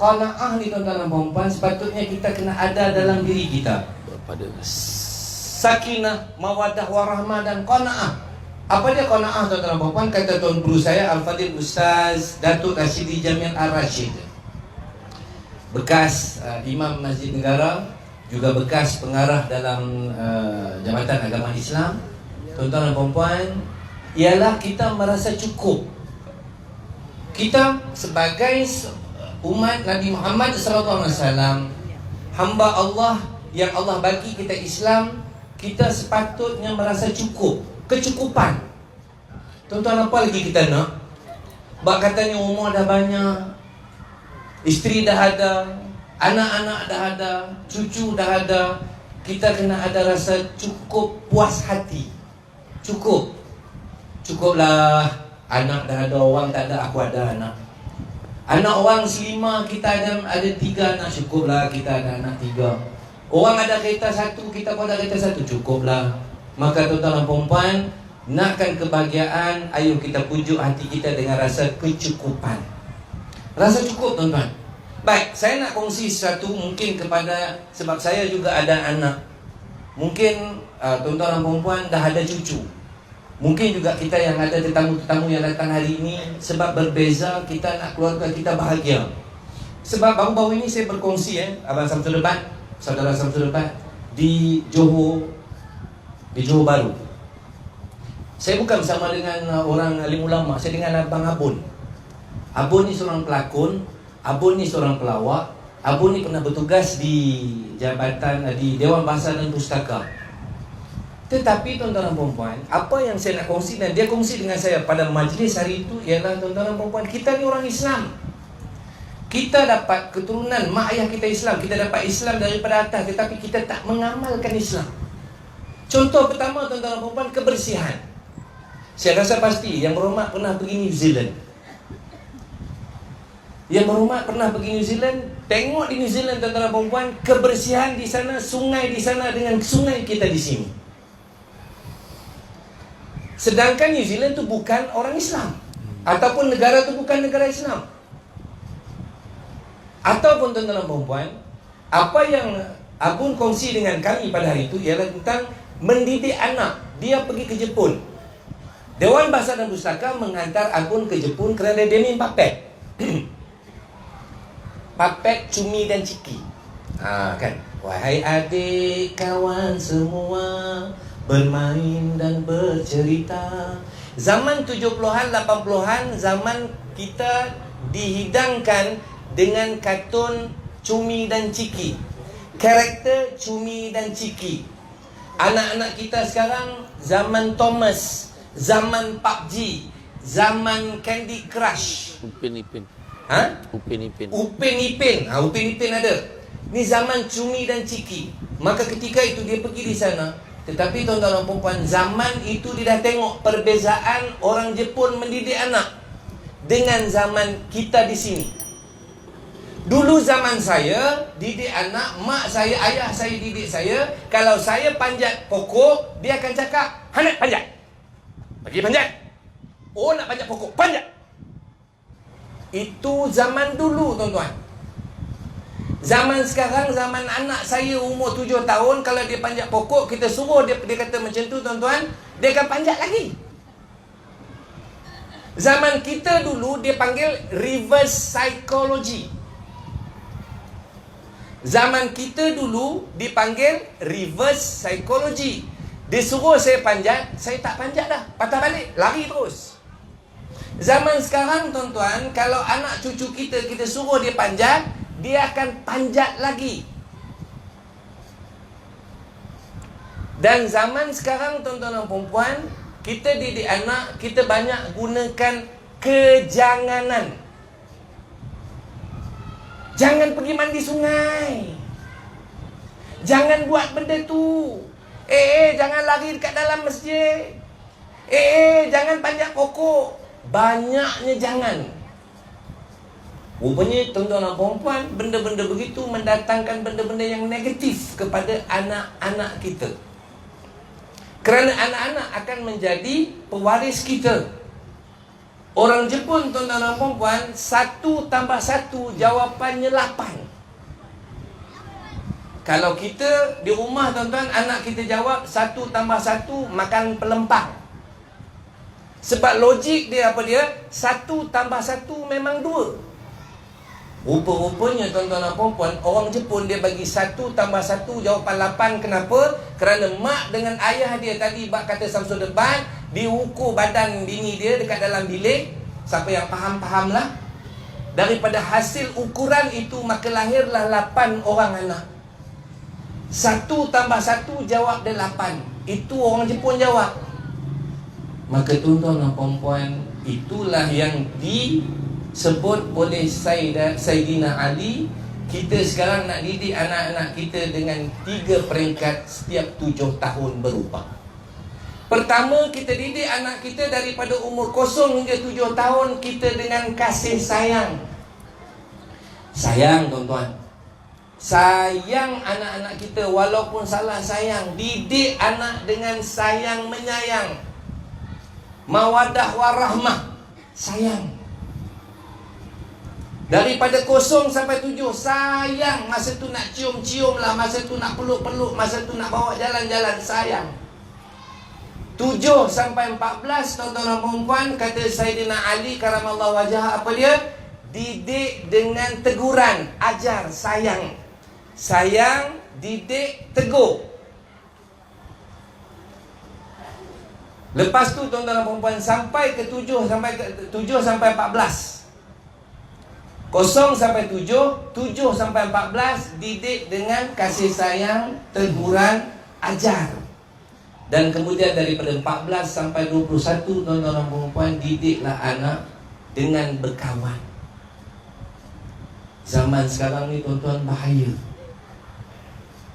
qanaah ni tuan-tuan dan puan-puan sepatutnya kita kena ada dalam diri kita. Pada Sakinah, mawaddah, warahmah dan qanaah. Apa dia qanaah tuan-tuan dan puan-puan? Kata tuan guru saya Al-Fadhil Ustaz Datuk Rashidi Jamil Ar-Rashid, bekas Imam Masjid Negara, juga bekas pengarah dalam Jabatan Agama Islam. Tuan-tuan dan puan-puan, ialah kita merasa cukup. Kita sebagai umat Nabi Muhammad SAW, hamba Allah yang Allah bagi kita Islam, kita sepatutnya merasa cukup, kecukupan. Tuan-tuan, apa lagi kita nak? Bak katanya umur dah banyak, isteri dah ada, anak-anak dah ada, cucu dah ada. Kita kena ada rasa cukup, puas hati. Cukup. Cukuplah. Anak dah ada, orang tak ada, aku ada anak. Anak orang selima, kita ada 3 anak, cukuplah kita ada anak 3. Orang ada kereta 1, kita pun ada kereta 1, cukuplah. Maka tuan-tuan dan puan-puan, nakkan kebahagiaan, ayo kita pujuk hati kita dengan rasa kecukupan. Rasa cukup tuan-tuan. Baik, saya nak kongsi sesuatu mungkin kepada, sebab saya juga ada anak. Mungkin tuan-tuan dan puan-puan dah ada cucu. Mungkin juga kita yang ada tetamu-tetamu yang datang hari ini, sebab berbeza kita nak keluarga kita bahagia. Sebab baru-baru ini saya berkongsi Abang Samsul Debat, Saudara Samsul Debat, di Johor Baru. Saya bukan bersama dengan orang alim ulama, saya dengan Abang Abun. Abun ni seorang pelakon, Abun ni seorang pelawak. Abun ni pernah bertugas di jabatan di Dewan Bahasa dan Pustaka. Tetapi tuan-tuan dan puan-puan, apa yang saya nak kongsi dan dia kongsi dengan saya pada majlis hari itu ialah, tuan-tuan dan puan-puan, kita ni orang Islam. Kita dapat keturunan mak ayah kita Islam, kita dapat Islam daripada atas, tetapi kita tak mengamalkan Islam. Contoh pertama tuan-tuan dan puan-puan, kebersihan. Saya rasa pasti yang berhormat pernah pergi New Zealand. Yang berhormat pernah pergi New Zealand, tengok di New Zealand tuan-tuan dan puan-puan, kebersihan di sana, sungai di sana dengan sungai kita di sini. Sedangkan New Zealand tu bukan orang Islam, ataupun negara tu bukan negara Islam. Ataupun tuan-tuan dan puan-puan, apa yang Abun kongsi dengan kami pada hari itu ialah tentang mendidik anak. Dia pergi ke Jepun. Dewan Bahasa dan Pustaka menghantar Abun ke Jepun kerana dia minum papek. Papek, cumi dan ciki. Kan? Wahai adik kawan semua, bermain dan bercerita. Zaman 70-an, 80-an, zaman kita dihidangkan dengan kartun Cumi dan Ciki. Karakter Cumi dan Ciki. Anak-anak kita sekarang zaman Thomas, zaman PUBG, zaman Candy Crush. Upin Ipin. Upin Ipin. Upin Ipin ada. Ni zaman Cumi dan Ciki. Maka ketika itu dia pergi di sana. Tetapi tuan-tuan dan puan-puan, zaman itu dia dah tengok perbezaan orang Jepun mendidik anak dengan zaman kita di sini. Dulu zaman saya didik anak, mak saya, ayah saya didik saya, kalau saya panjat pokok, dia akan cakap, "Hanak panjat. Pergi panjat. Oh, nak panjat pokok, panjat." Itu zaman dulu, tuan-tuan. Zaman sekarang, zaman anak saya umur 7 tahun, kalau dia panjat pokok, kita suruh dia kata macam tu, tuan-tuan, dia akan panjat lagi. Zaman kita dulu, dia panggil reverse psychology. Zaman kita dulu dipanggil reverse psychology. Dia suruh saya panjat, saya tak panjat dah. Patah balik, lari terus. Zaman sekarang tuan-tuan, kalau anak cucu kita suruh dia panjat, dia akan panjat lagi. Dan zaman sekarang tuan-tuan dan perempuan, kita didik anak, kita banyak gunakan kejanganan. Jangan pergi mandi sungai. Jangan buat benda tu. Jangan lari dekat dalam masjid. Jangan panjat pokok. Banyaknya jangan. Rupanya tuan-tuan dan perempuan, benda-benda begitu mendatangkan benda-benda yang negatif kepada anak-anak kita. Kerana anak-anak akan menjadi pewaris kita. Orang Jepun tuan-tuan dan perempuan, 1 tambah 1 jawapannya 8. Kalau kita di rumah tuan-tuan, anak kita jawab 1 tambah 1 makan pelempang. Sebab logik dia apa dia? 1 tambah 1 memang 2. Rupa-rupanya tuan-tuan dan perempuan, orang Jepun dia bagi 1 tambah 1 jawapan 8. Kenapa? Kerana mak dengan ayah dia tadi bak kata Samsul debat, diukur badan bini dia dekat dalam bilik. Siapa yang faham-fahamlah. Daripada hasil ukuran itu maka lahirlah 8 orang anak. 1 tambah 1 jawab dia 8. Itu orang Jepun jawab. Maka tuan-tuan dan perempuan, itulah yang disebut oleh Sayyidina Ali. Kita sekarang nak didik anak-anak kita dengan 3 peringkat setiap 7 tahun berubah. Pertama, kita didik anak kita daripada umur 0 hingga 7 tahun kita dengan kasih sayang. Sayang tuan-tuan. Sayang anak-anak kita walaupun salah sayang. Didik anak dengan sayang menyayang. Mawadah warahmah. Sayang. Daripada 0 sampai 7 sayang. Masa tu nak cium-cium lah, masa tu nak peluk-peluk, masa tu nak bawa jalan-jalan, sayang. 7 sampai 14 tuan-tuan dan perempuan, kata Sayyidina Ali karamallahu wajhah, apa dia? Didik dengan teguran, ajar, sayang. Sayang, didik, tegur. Lepas tu tuan-tuan dan perempuan, sampai ke 7 sampai 14. 0 sampai 7, 7 sampai 14 didik dengan kasih sayang, teguran, ajar. Dan kemudian daripada 14 sampai 21 tuan-tuan dan perempuan, didiklah anak dengan berkawan. Zaman sekarang ni tuan-tuan bahaya.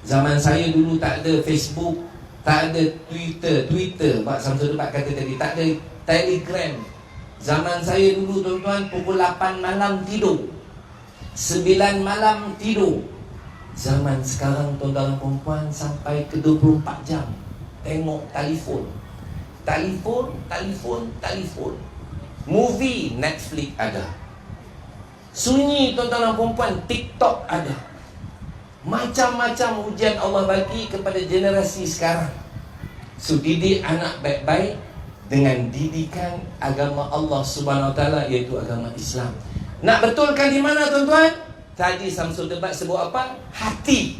Zaman saya dulu tak ada Facebook, tak ada Twitter Pak Samsul Debat kata tadi, tak ada Telegram. Zaman saya dulu tuan-tuan, pukul 8 malam tidur, 9 malam tidur. Zaman sekarang tuan-tuan dan perempuan sampai ke 24 jam tengok telefon. Telefon. Movie Netflix ada. Sunyi tuan-tuan dan perempuan, TikTok ada. Macam-macam ujian Allah bagi kepada generasi sekarang. So didik anak baik-baik dengan didikan agama Allah Subhanahu Wa Taala, iaitu agama Islam. Nak betulkan di mana tuan-tuan? Tadi Samsul Debat sebut apa? Hati.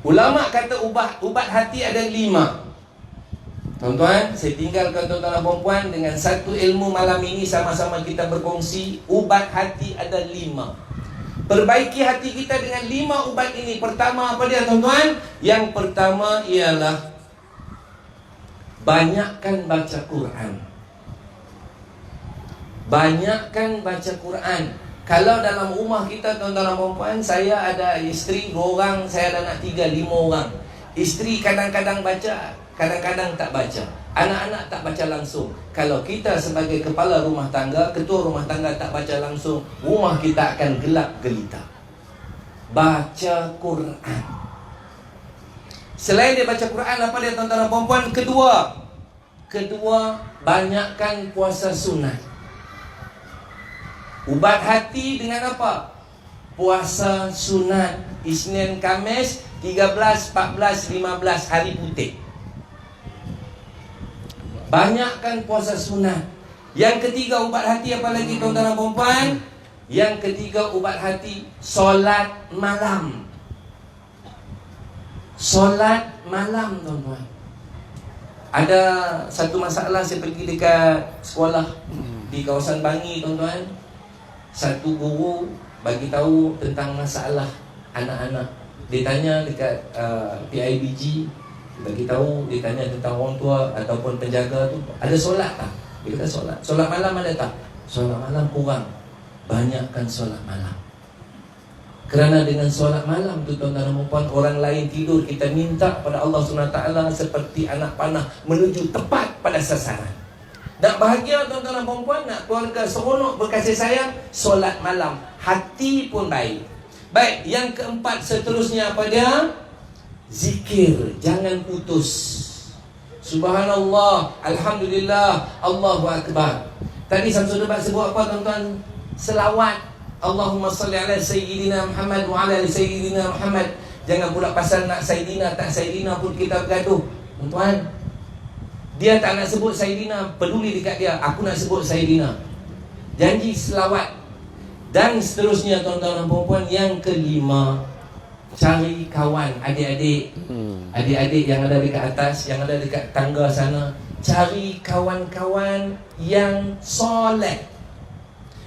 Ulama kata ubat hati ada 5. Tuan-tuan, saya tinggalkan tuan-tuan dan perempuan dengan satu ilmu malam ini, sama-sama kita berkongsi. Ubat hati ada 5. Perbaiki hati kita dengan 5 ubat ini. Pertama apa dia tuan-tuan? Yang pertama ialah banyakkan baca Quran. Banyakkan baca Quran. Kalau dalam rumah kita tuan-tuan dan perempuan, saya ada isteri 2 orang, saya ada anak 3, 5 orang. Isteri kadang-kadang baca, kadang-kadang tak baca. Anak-anak tak baca langsung. Kalau kita sebagai kepala rumah tangga, ketua rumah tangga tak baca langsung, rumah kita akan gelap gelita. Baca Quran. Selain dia baca Quran, apa dia tuan-tuan dan perempuan? Kedua, banyakkan puasa sunat. Ubat hati dengan apa? Puasa sunat Isnin, Khamis, 13, 14, 15 hari putih. Banyakkan puasa sunat. Yang ketiga ubat hati apa lagi tuan-tuan dan perempuan? Yang ketiga ubat hati, solat malam. Solat malam tuan-tuan. Ada satu masalah, saya pergi dekat sekolah di kawasan Bangi tuan-tuan. Satu guru bagi tahu tentang masalah anak-anak. Dia tanya dekat PIBG, bagi tahu, dia tanya tentang orang tua ataupun penjaga tu, ada solat tak? Dia kata solat. Solat malam ada tak? Solat malam kurang. Banyakkan solat malam. Kerana dengan solat malam tu tuan-tuan dan puan, orang lain tidur, kita minta pada Allah SWT seperti anak panah menuju tepat pada sasaran. Nak bahagia tuan-tuan dan puan, nak keluarga seronok berkasih sayang, solat malam, hati pun baik. Baik, yang keempat seterusnya apa dia? Zikir, jangan putus. Subhanallah, Alhamdulillah, Allahu Akbar. Tadi Samsul Debat sebut apa tuan-tuan? Selawat. Allahumma salli ala Sayyidina Muhammad wa ala Sayyidina Muhammad. Jangan pula pasal nak Sayyidina, tak Sayyidina pun kita bergaduh. Tuan-tuan, dia tak nak sebut Sayyidina, peduli dekat dia, aku nak sebut Sayyidina. Janji selawat. Dan seterusnya tuan-tuan dan puan-puan, yang kelima, cari kawan, adik-adik. Adik-adik yang ada dekat atas, yang ada dekat tangga sana, cari kawan-kawan yang soleh.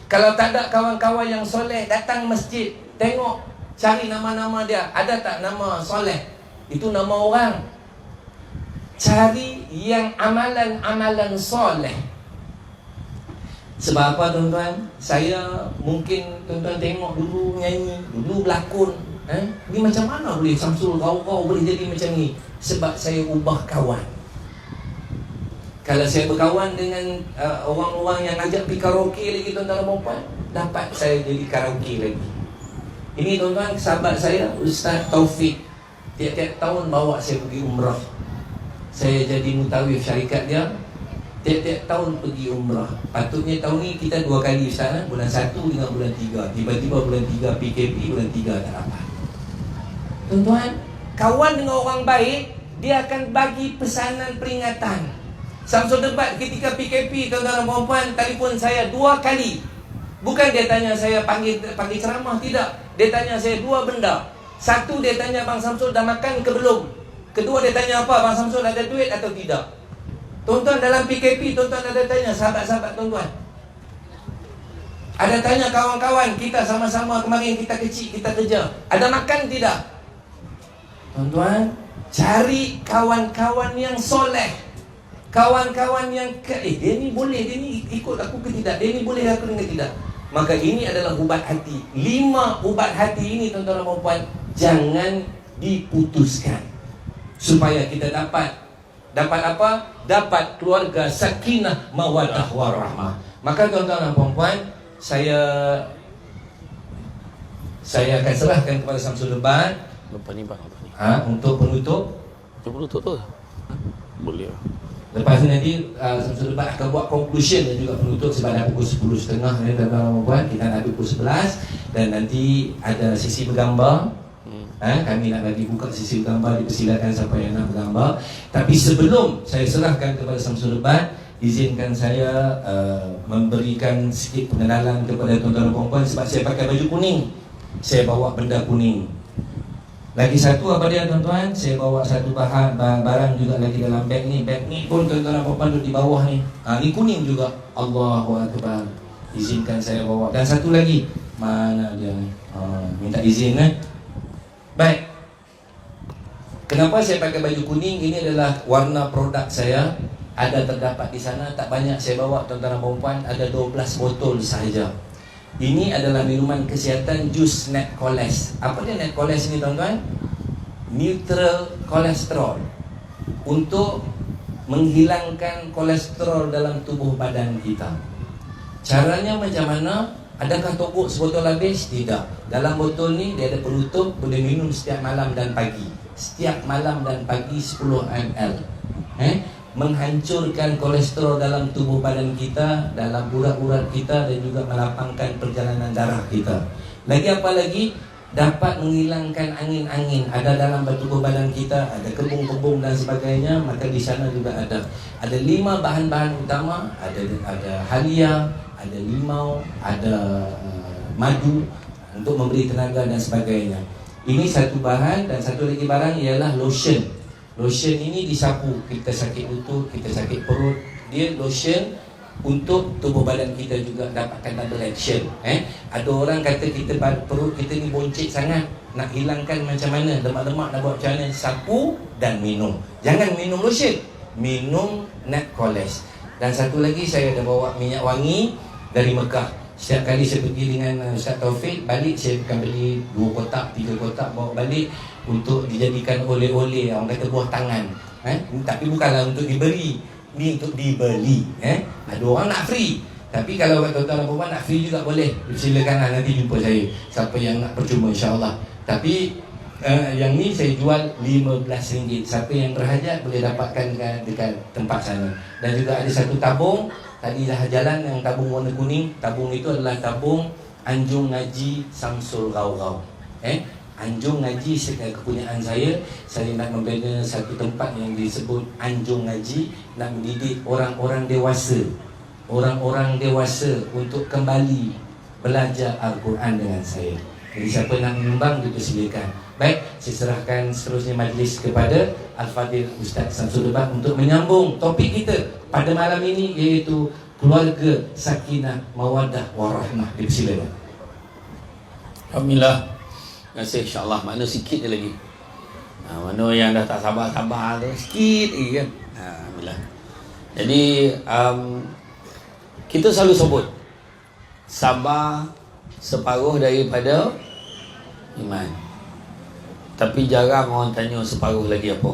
Kalau tak ada kawan-kawan yang soleh, datang masjid, tengok, cari nama-nama dia. Ada tak nama soleh? Itu nama orang. Cari yang amalan-amalan soleh. Sebab apa tuan-tuan? Saya mungkin tuan-tuan tengok dulu nyanyi, dulu berlakon. Ni macam mana boleh Samsul kau boleh jadi macam ni? Sebab saya ubah kawan. Kalau saya berkawan dengan orang-orang yang ajak pergi karaoke lagi tuan-tuan dan puan, dapat saya jadi karaoke lagi. Ini tuan-tuan, sahabat saya Ustaz Taufik, tiap-tiap tahun bawa saya pergi umrah. Saya jadi mutawif syarikat dia, tiap-tiap tahun pergi umrah. Patutnya tahun ni kita 2 kali Ustaz, bulan 1 dengan bulan 3. Tiba-tiba bulan 3 PKP, bulan 3 tak dapat. Tuan-tuan, kawan dengan orang baik, dia akan bagi pesanan peringatan. Samsul Debat ketika PKP tuan-tuan dan puan-puan, telefon saya 2 kali. Bukan dia tanya saya panggil ceramah, tidak. Dia tanya saya 2 benda. Satu, dia tanya Bang Samsul dah makan ke belum. Kedua, dia tanya apa, Bang Samsul ada duit atau tidak. Tuan-tuan, dalam PKP tuan-tuan ada tanya sahabat-sahabat tuan-tuan. Ada tanya kawan-kawan kita sama-sama kemarin kita kecil, kita kerja, ada makan tidak. Tuan-tuan, cari kawan-kawan yang soleh. Kawan-kawan yang dia ni boleh, dia ni ikut aku ke tidak, dia ni boleh aku ke tidak. Maka ini adalah ubat hati. 5 ubat hati ini tuan-tuan dan puan, jangan diputuskan. Supaya kita dapat apa? Dapat keluarga sakinah mawaddah warahmah. Maka tuan-tuan dan puan, saya akan serahkan kepada Samsul Debat untuk penutup. Penutup tu boleh. Lepas ni nanti Samsul Debat akan buat conclusion dan juga penutup sebab pukul 10.30 ni tuan-tuan, kita nak pukul 11 dan nanti ada sesi bergambar. Kami nak bagi buka sesi bergambar, dipersilakan siapa yang nak bergambar. Tapi sebelum saya serahkan kepada Samsul Debat, izinkan saya memberikan sikit pengenalan kepada tuan-tuan dan puan-puan sebab saya pakai baju kuning. Saya bawa benda kuning. Lagi satu apa dia tuan-tuan? Saya bawa satu barang juga lagi dalam beg ni. Beg ni pun tuan-tuan dan puan-puan duduk di bawah ni. Ni kuning juga. Allahu Akbar. Izinkan saya bawa. Dan satu lagi. Mana dia ni? Minta izin Baik. Kenapa saya pakai baju kuning? Ini adalah warna produk saya. Ada terdapat di sana. Tak banyak saya bawa tuan-tuan dan puan-puan. Ada 12 botol sahaja. Ini adalah minuman kesihatan jus Netcoles. Apa dia Netcoles ni tuan-tuan? Neutral kolesterol. Untuk menghilangkan kolesterol dalam tubuh badan kita. Caranya macam mana? Adakah togok sebotol habis? Tidak. Dalam botol ni dia ada penutup, boleh minum setiap malam dan pagi. Setiap malam dan pagi 10 ml. Menghancurkan kolesterol dalam tubuh badan kita, dalam urat-urat kita dan juga melapangkan perjalanan darah kita. Lagi apa lagi? Dapat menghilangkan angin-angin. Ada dalam tubuh badan kita, ada kembung-kembung dan sebagainya. Maka di sana juga ada 5 bahan-bahan utama. Ada halia, ada limau, ada madu untuk memberi tenaga dan sebagainya. Ini satu bahan, dan satu lagi barang ialah lotion. Lotion ini disapu. Kita sakit lutut, kita sakit perut, dia lotion untuk tubuh badan kita juga dapatkan double action. Ada orang kata kita perut kita ni boncit sangat, nak hilangkan macam mana, lemak-lemak nak buat macam mana? Sapu dan minum. Jangan minum lotion, minum Natcoles. Dan satu lagi, saya ada bawa minyak wangi dari Mekah. Setiap kali saya pergi dengan Ustaz Taufik, balik saya akan beli 2 kotak, 3 kotak, bawa balik untuk dijadikan oleh-oleh, orang kata buah tangan. Tapi bukanlah untuk diberi, ni untuk dibeli. Ada orang nak free, tapi kalau tuan-tuan dan puan nak free juga boleh, silakanlah, nanti jumpa saya, siapa yang nak percuma, insyaAllah. Tapi yang ni saya jual RM15. Siapa yang berhajat boleh dapatkan dekat tempat sana. Dan juga ada satu tabung, tadi dah jalan yang tabung warna kuning. Tabung itu adalah tabung Anjung Ngaji Samsul Gau-Gau. Anjung Ngaji kepunyaan saya. Saya nak membina satu tempat yang disebut Anjung Ngaji, nak mendidik orang-orang dewasa. Orang-orang dewasa untuk kembali belajar Al-Quran dengan saya. Jadi siapa nak menyumbang, dipersilakan. Baik, saya serahkan seterusnya majlis kepada Al-Fadhil Ustaz Samsul Debat untuk menyambung topik kita pada malam ini, iaitu keluarga sakinah, mawaddah, warahmah. Dipersilakan. Alhamdulillah. Terima kasih, insyaAllah. Makna sikit je lagi. Mana yang dah tak sabar-sabar tu, sikit lagi kan. Alhamdulillah. Jadi kita selalu sebut sabar separuh daripada iman. Tapi jarang orang tanya separuh lagi apa.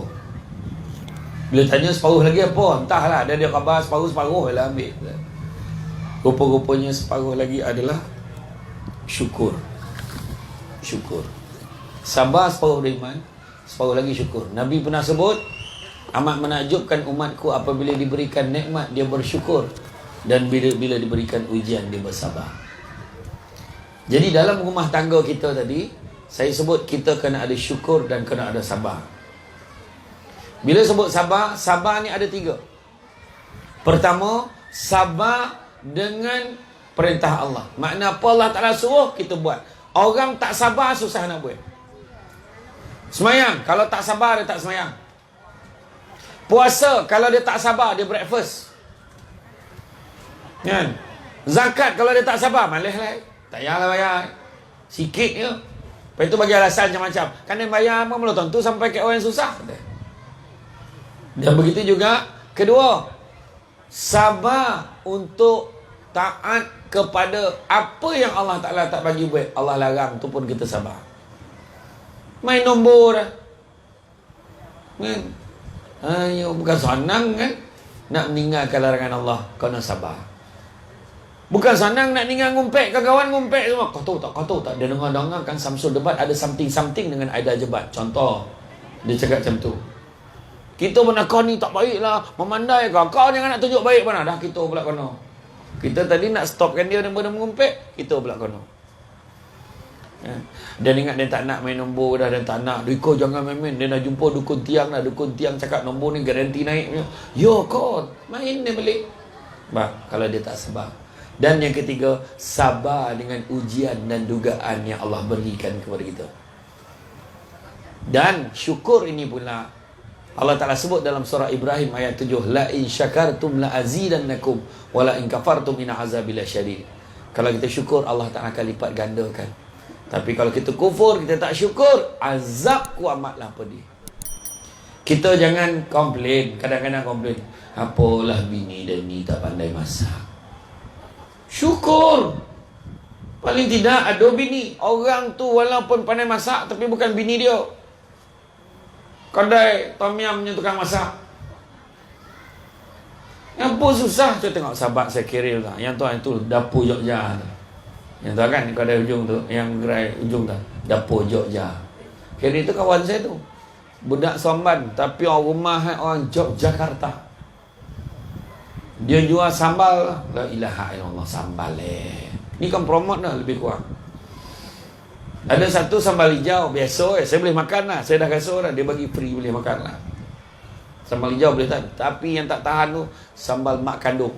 Bila tanya separuh lagi apa, entahlah, dia khabar separuh-separuh lah ambil. Rupa-rupanya separuh lagi adalah syukur. Syukur. Sabar separuh iman, separuh lagi syukur. Nabi pernah sebut, amat menakjubkan umatku apabila diberikan nikmat dia bersyukur, dan bila diberikan ujian dia bersabar. Jadi dalam rumah tangga kita tadi, saya sebut kita kena ada syukur dan kena ada sabar. Bila sebut sabar, sabar ni ada 3. Pertama, sabar dengan perintah Allah. Makna apa Allah Ta'ala suruh, kita buat. Orang tak sabar, susah nak buat. Semayang, kalau tak sabar, dia tak semayang. Puasa, kalau dia tak sabar, dia breakfast. Kan? Zakat, kalau dia tak sabar, malas lah. Tak payahlah bayar. Sikit je. Lepas itu bagi alasan macam-macam. Kan dia bayar apa belum tentu sampai ke orang yang susah. Dan begitu juga. Kedua, sabar untuk taat kepada apa yang Allah Ta'ala tak bagi buat. Allah larang, tu pun kita sabar. Main nombor dah. Kan? Bukan senang kan, nak meninggalkan larangan Allah. Kau nak sabar. Bukan senang nak tinggal ngumpet, kawan ngumpet semua. Kau tahu tak, dia dengar-dengar kan Samsul Debat ada something dengan Aida Jebat. Contoh, dia cakap macam tu. Kita pun kau ni tak baik lah, memandai kau jangan nak tunjuk baik mana. Dah kita pula kena. Kita tadi nak stopkan dia daripada mengumpet, kita pula kena. Dia ingat dia tak nak main nombor dah, dia tak nak. Kau jangan main-main. Dia nak jumpa dukun tiang lah. Dukun tiang cakap nombor ni garanti naik. Yo kau, main dia balik. Kalau dia tak sabar. Dan yang ketiga, sabar dengan ujian dan dugaan yang Allah berikan kepada kita. Dan syukur ini pula Allah Ta'ala sebut dalam surah Ibrahim ayat 7, la in syakartum la azidannakum wa la in kafartum inna azabi lasyadid. Kalau kita syukur, Allah Ta'ala akan lipat gandakan. Tapi kalau kita kufur, kita tak syukur, azabku amatlah pedih. Kita jangan komplain. Kadang-kadang komplain, apalah bini dan ni tak pandai masak. Syukur. Paling tidak ada bini. Orang tu walaupun pandai masak, tapi bukan bini dia. Kedai tom yamnya tukang masak. Yang pun susah. Saya tengok sahabat saya Kiril tak. Yang tu dapur Jogja. Yang tu kan kedai ujung tu, yang gerai ujung tu, dapur Jogja. Kiril tu kawan saya tu. Budak Somban, tapi orang rumah orang Yogyakarta. Dia jual sambal. La ilaha illallah, sambal ni kan promote dah lebih kurang. Ada satu sambal hijau biasa saya boleh makan lah. Saya dah rasa dah, dia bagi free boleh makan lah. Sambal hijau boleh tahan. Tapi yang tak tahan tu sambal mak kandung.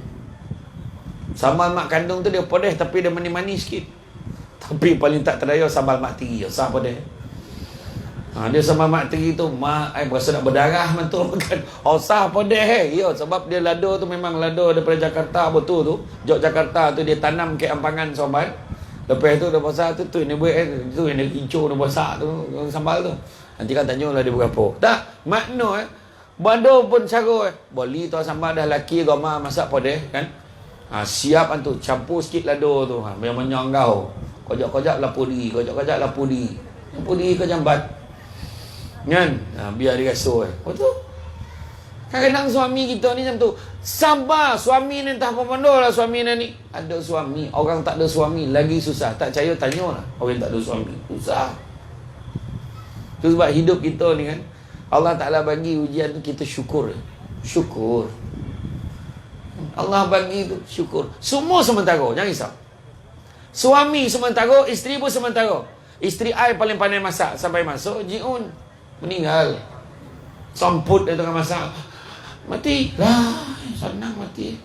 Sambal mak kandung tu dia pedas tapi dia manis-manis sikit. Tapi paling tak terdaya sambal mak tiri. Usah pedas. Dia sama mak teri tu, mak I berasa nak berdarah mantu makan. Osah apa deh. Ya, sebab dia lado tu memang lado daripada Jakarta betul tu. Jok Jakarta tu dia tanam ke ampangan sobat. Lepas tu dah besar tu ini buat tu ini hijau dah besar tu sambal tu. Nanti kan tanyalah dia berapa. Tak, makna bado pun cara boli tu sambal dah laki goma masak apa deh kan. Siap antu campur sikit lado tu. Biar menyonggau. Kojak-kojak lah pudi, kojak-kojak lah pudi. Pudi ke jambat. Kan? Biar dia rasa. Betul? Kadang-kadang suami kita ni macam tu. Sabar, suami ni entah apa benda lah suami ni. Ada suami, orang tak ada suami lagi susah. Tak percaya tanyalah orang tak ada suami. Susah. Tu sebab hidup kita ni kan, Allah Ta'ala bagi ujian tu kita syukur. Syukur. Allah bagi tu syukur. Semua sementara, jangan risau. Suami sementara, isteri pun sementara. Isteri I paling pandai masak. Sampai masuk, Jiun meninggal. Samput dia tengah masak. Mati. Lah, senang mati.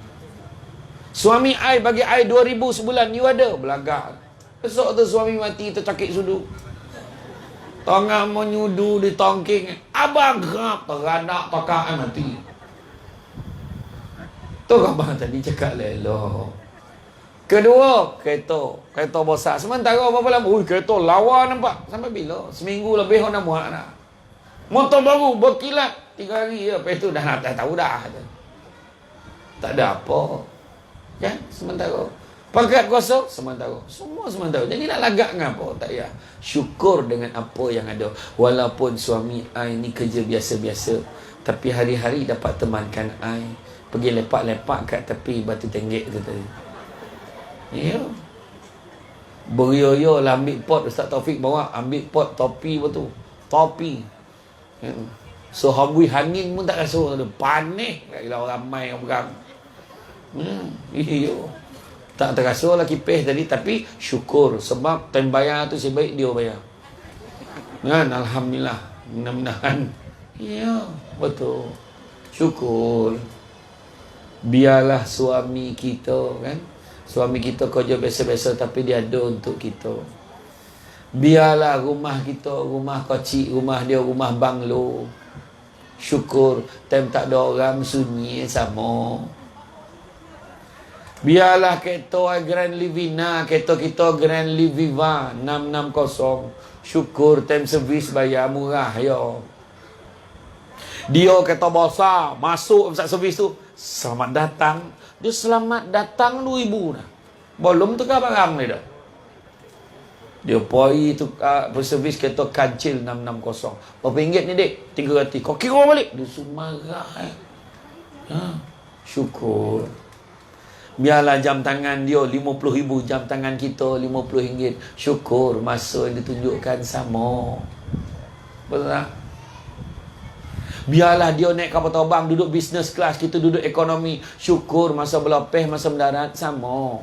Suami I bagi I 2,000 sebulan. You ada? Belagak. Besok tu suami mati, tercakik sudu. Tengah menyudu di tongking. Abang kerap teranak pakak I mati. Tu abang tadi cakap lelok. Kedua, kereta besar. Sementara berapa lama? Kereta lawa nampak. Sampai bila? Seminggu lebih orang dah muak nak. Motor baru berkilat 3 hari je. Lepas tu dah tahu dah. Tak ada apa. Kan? Sementara. Pangkat kuasa sementara. Semua sementara. Jadi nak lagak dengan apa? Tak payah. Syukur dengan apa yang ada. Walaupun suami I ni kerja biasa-biasa, tapi hari-hari dapat temankan I. Pergi lepak-lepak kat tepi Batu Tenggek tu tadi. Ya. Berioyo lah ambil pot. Ustaz Taufik bawa ambil pot topi betul. Topi. Ya. So hambui angin pun tak rasa ada. Panik kalau ramai orang. Iyo. Tak terasa lah kipis tadi, tapi syukur sebab time bayar tu sebaik dia bayar. Kan, alhamdulillah. Mudah-mudahan. Ya, betul. Syukur. Biarlah suami kita kan. Suami kita kerja biasa-biasa tapi dia ada untuk kita. Biarlah rumah kita, rumah kecil, rumah dia, rumah banglo. Syukur. Time tak ada orang, sunyi sama. Biarlah kereta Grand Livina, kereta kita Grand Liviva 660. Syukur time servis bayar murah ya. Dia kereta besar, masuk pesat servis tu, selamat datang. Dia selamat datang 2,000 dah. Belum tukar barang dia dah. Dia pergi tukar servis kereta kancil 660. Berapa ringgit ni dek? 300. Kau kira balik. Dia marah. Syukur. Biarlah jam tangan dia 50,000, jam tangan kita RM50. Syukur masa yang ditunjukkan sama. Betul tak? Biarlah dia naik kapal terbang, duduk business class, kita duduk ekonomi. Syukur masa berlepeh, masa mendarat sama.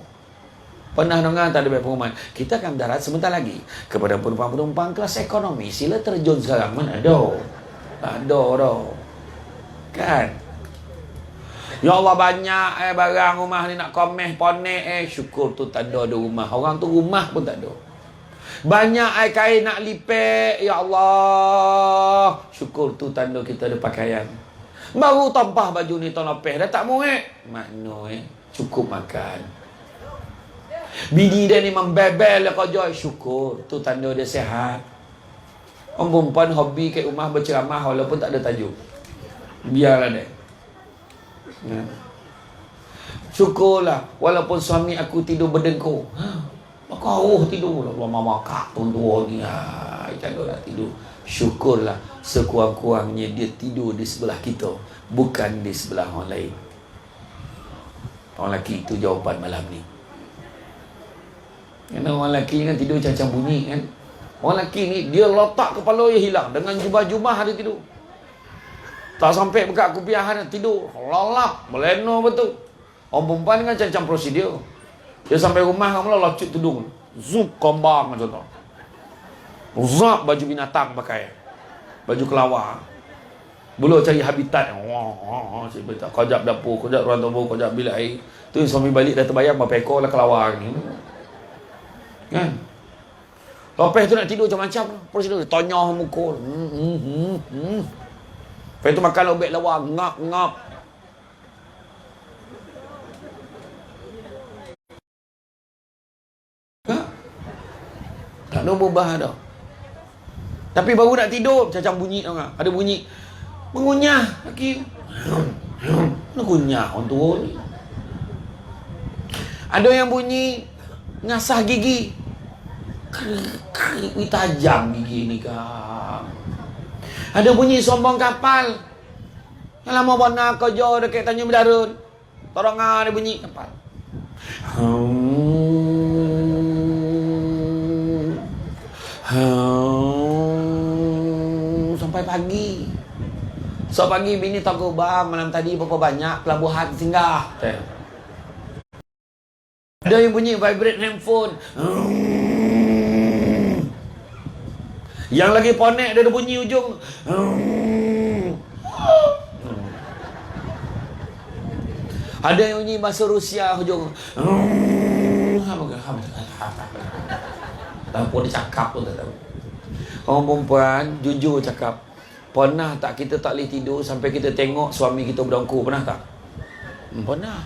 Pernah dengar tak ada baik pengumuman? Kita akan mendarat sebentar lagi. Kepada penumpang-penumpang kelas ekonomi, sila terjun sekarang. Mana ada? Tak ada dah. Kan? Ya Allah banyak barang rumah ni nak komeh ponek syukur tu tak ada rumah. Orang tu rumah pun tak ada. Banyak kain nak lipek, ya Allah. Syukur tu tanda kita ada pakaian. Baru tampah baju ni tahun lepas dah tak muat. Makna cukup makan. Bini dia ni membebel lah kerja, syukur tu tanda dia sihat. Orang perempuan hobi kat rumah berceramah walaupun tak ada tajuk. Biarlah dia. Syukurlah walaupun suami aku tidur berdengkur. Kau tidur lah mama kak tua ni. Jangan nak tidur. Syukurlah sekurang-kurangnya dia tidur di sebelah kita, bukan di sebelah orang lain. Orang lelaki itu jawapan malam ni. Kerana orang lelaki kan tidur macam bunyi kan. Orang lelaki ni dia letak kepala dia hilang dengan jubah-jubah dia tidur. Tak sampai buka kupiah dia tidur. Lalap, melena betul. Orang perempuan kan macam prosedur. Dia sampai rumah kamu lah lacut tudung. Zup kombang macam tu. Zap baju binatang pakai. Baju kelawar. Belum cari habitat. Kojap dapur, kojap ruang tunggu, kojap bilik air. Tu suami balik dah terbayang berapa ekor lah kelawar ni. Kan? Lepas tu nak tidur macam-macam. Terus tidur, tonyoh muka. Lepas tu makan lobek lawa, ngap-ngap. Tak ada berubah dah. Tapi baru nak tidur, macam bunyi tau tak? Ada bunyi mengunyah lagi. Mengunyah orang tua ni. Ada yang bunyi ngasah gigi. Ni tajam gigi ni kak. Ada bunyi sombong kapal. Yang lama benar kerja dekat Tanjung Bidarun. Tolong ada bunyi kapal. Sampai pagi. So pagi bini tahu bang malam tadi berapa banyak pelabuhan singgah. Ada yang bunyi vibrate handphone. Yang lagi ponek dia ada bunyi ujung. Ada yang bunyi bahasa Rusia hujung. Tak tahu dia cakap pun tak tahu. Orang perempuan jujur cakap, pernah tak kita tak boleh tidur sampai kita tengok suami kita berdongkur? Pernah tak? Pernah.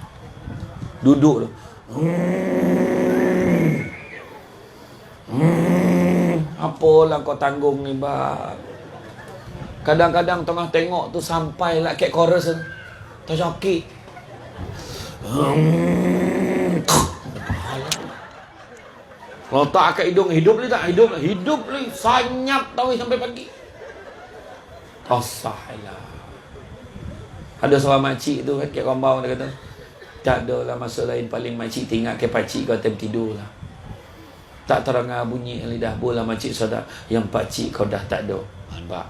Duduk tu. Apalah kau tanggung ni bang. Kadang-kadang tengah tengok tu sampai lah kat chorus tu. Terjokit. Letak kat hidung, hidup ni tak? Hidup ni. Sanyap tahu sampai pagi. Asahilah. Ada seorang makcik tu kat Rombau dia kata, tak ada lah masa lain paling makcik tinggal ke pakcik kau time tidur lah. Tak terangah bunyi lidah bola makcik saudara, yang pakcik kau dah tak ada. Nampak?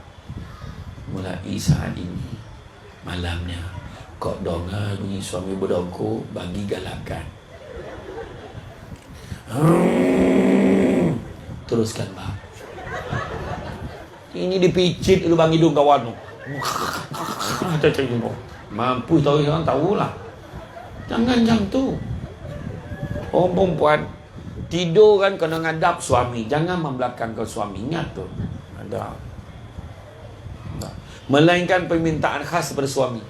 Mulai saat ini malamnya kau dengar bunyi suami berdongkur, bagi galakan. Teruskan bang. Ini dipicit dulu bang hidung kawan tu. Mampu tahu orang tahulah. Jangan macam tu. Orang perempuan tidur kan kena ngadap suami, jangan membelakangkan suami. Ingat tu. Ada. Melainkan permintaan khas daripada suami.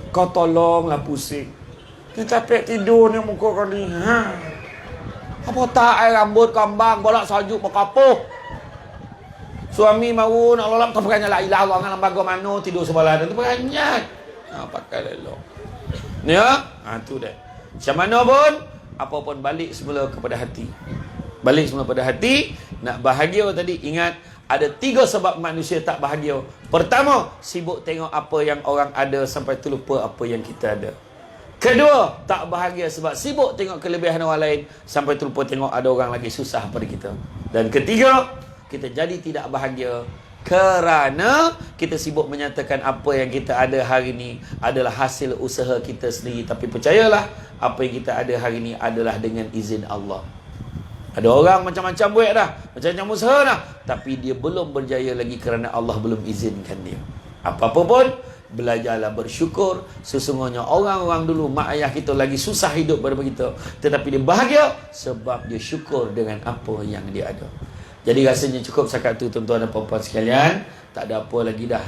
Kau tolonglah pusing. Dia capek tidur ni muka kau ni. Apa tak air rambut kambang bolak salju berkapuh. Suami mahu nak lolap tak perannya la ilah Allah dengan lembaga mana tidur sebelah tu perannya. Pakai lelok. Ya? Tu dah. Macam mana pun, apa pun balik semula kepada hati. Balik semula kepada hati. Nak bahagia tadi, ingat ada 3 sebab manusia tak bahagia. Pertama, sibuk tengok apa yang orang ada sampai terlupa apa yang kita ada. Kedua, tak bahagia sebab sibuk tengok kelebihan orang lain sampai terlupa tengok ada orang lagi susah pada kita. Dan ketiga, kita jadi tidak bahagia kerana kita sibuk menyatakan apa yang kita ada hari ini adalah hasil usaha kita sendiri. Tapi percayalah, apa yang kita ada hari ini adalah dengan izin Allah. Ada orang macam-macam buat dah, macam-macam usaha dah, tapi dia belum berjaya lagi kerana Allah belum izinkan dia. Apa-apa pun, belajarlah bersyukur. Sesungguhnya orang-orang dulu, mak ayah kita lagi susah hidup daripada kita, tetapi dia bahagia sebab dia syukur dengan apa yang dia ada. Jadi rasanya cukup setakat tu tuan-tuan dan puan-puan sekalian. Tak ada apa lagi dah.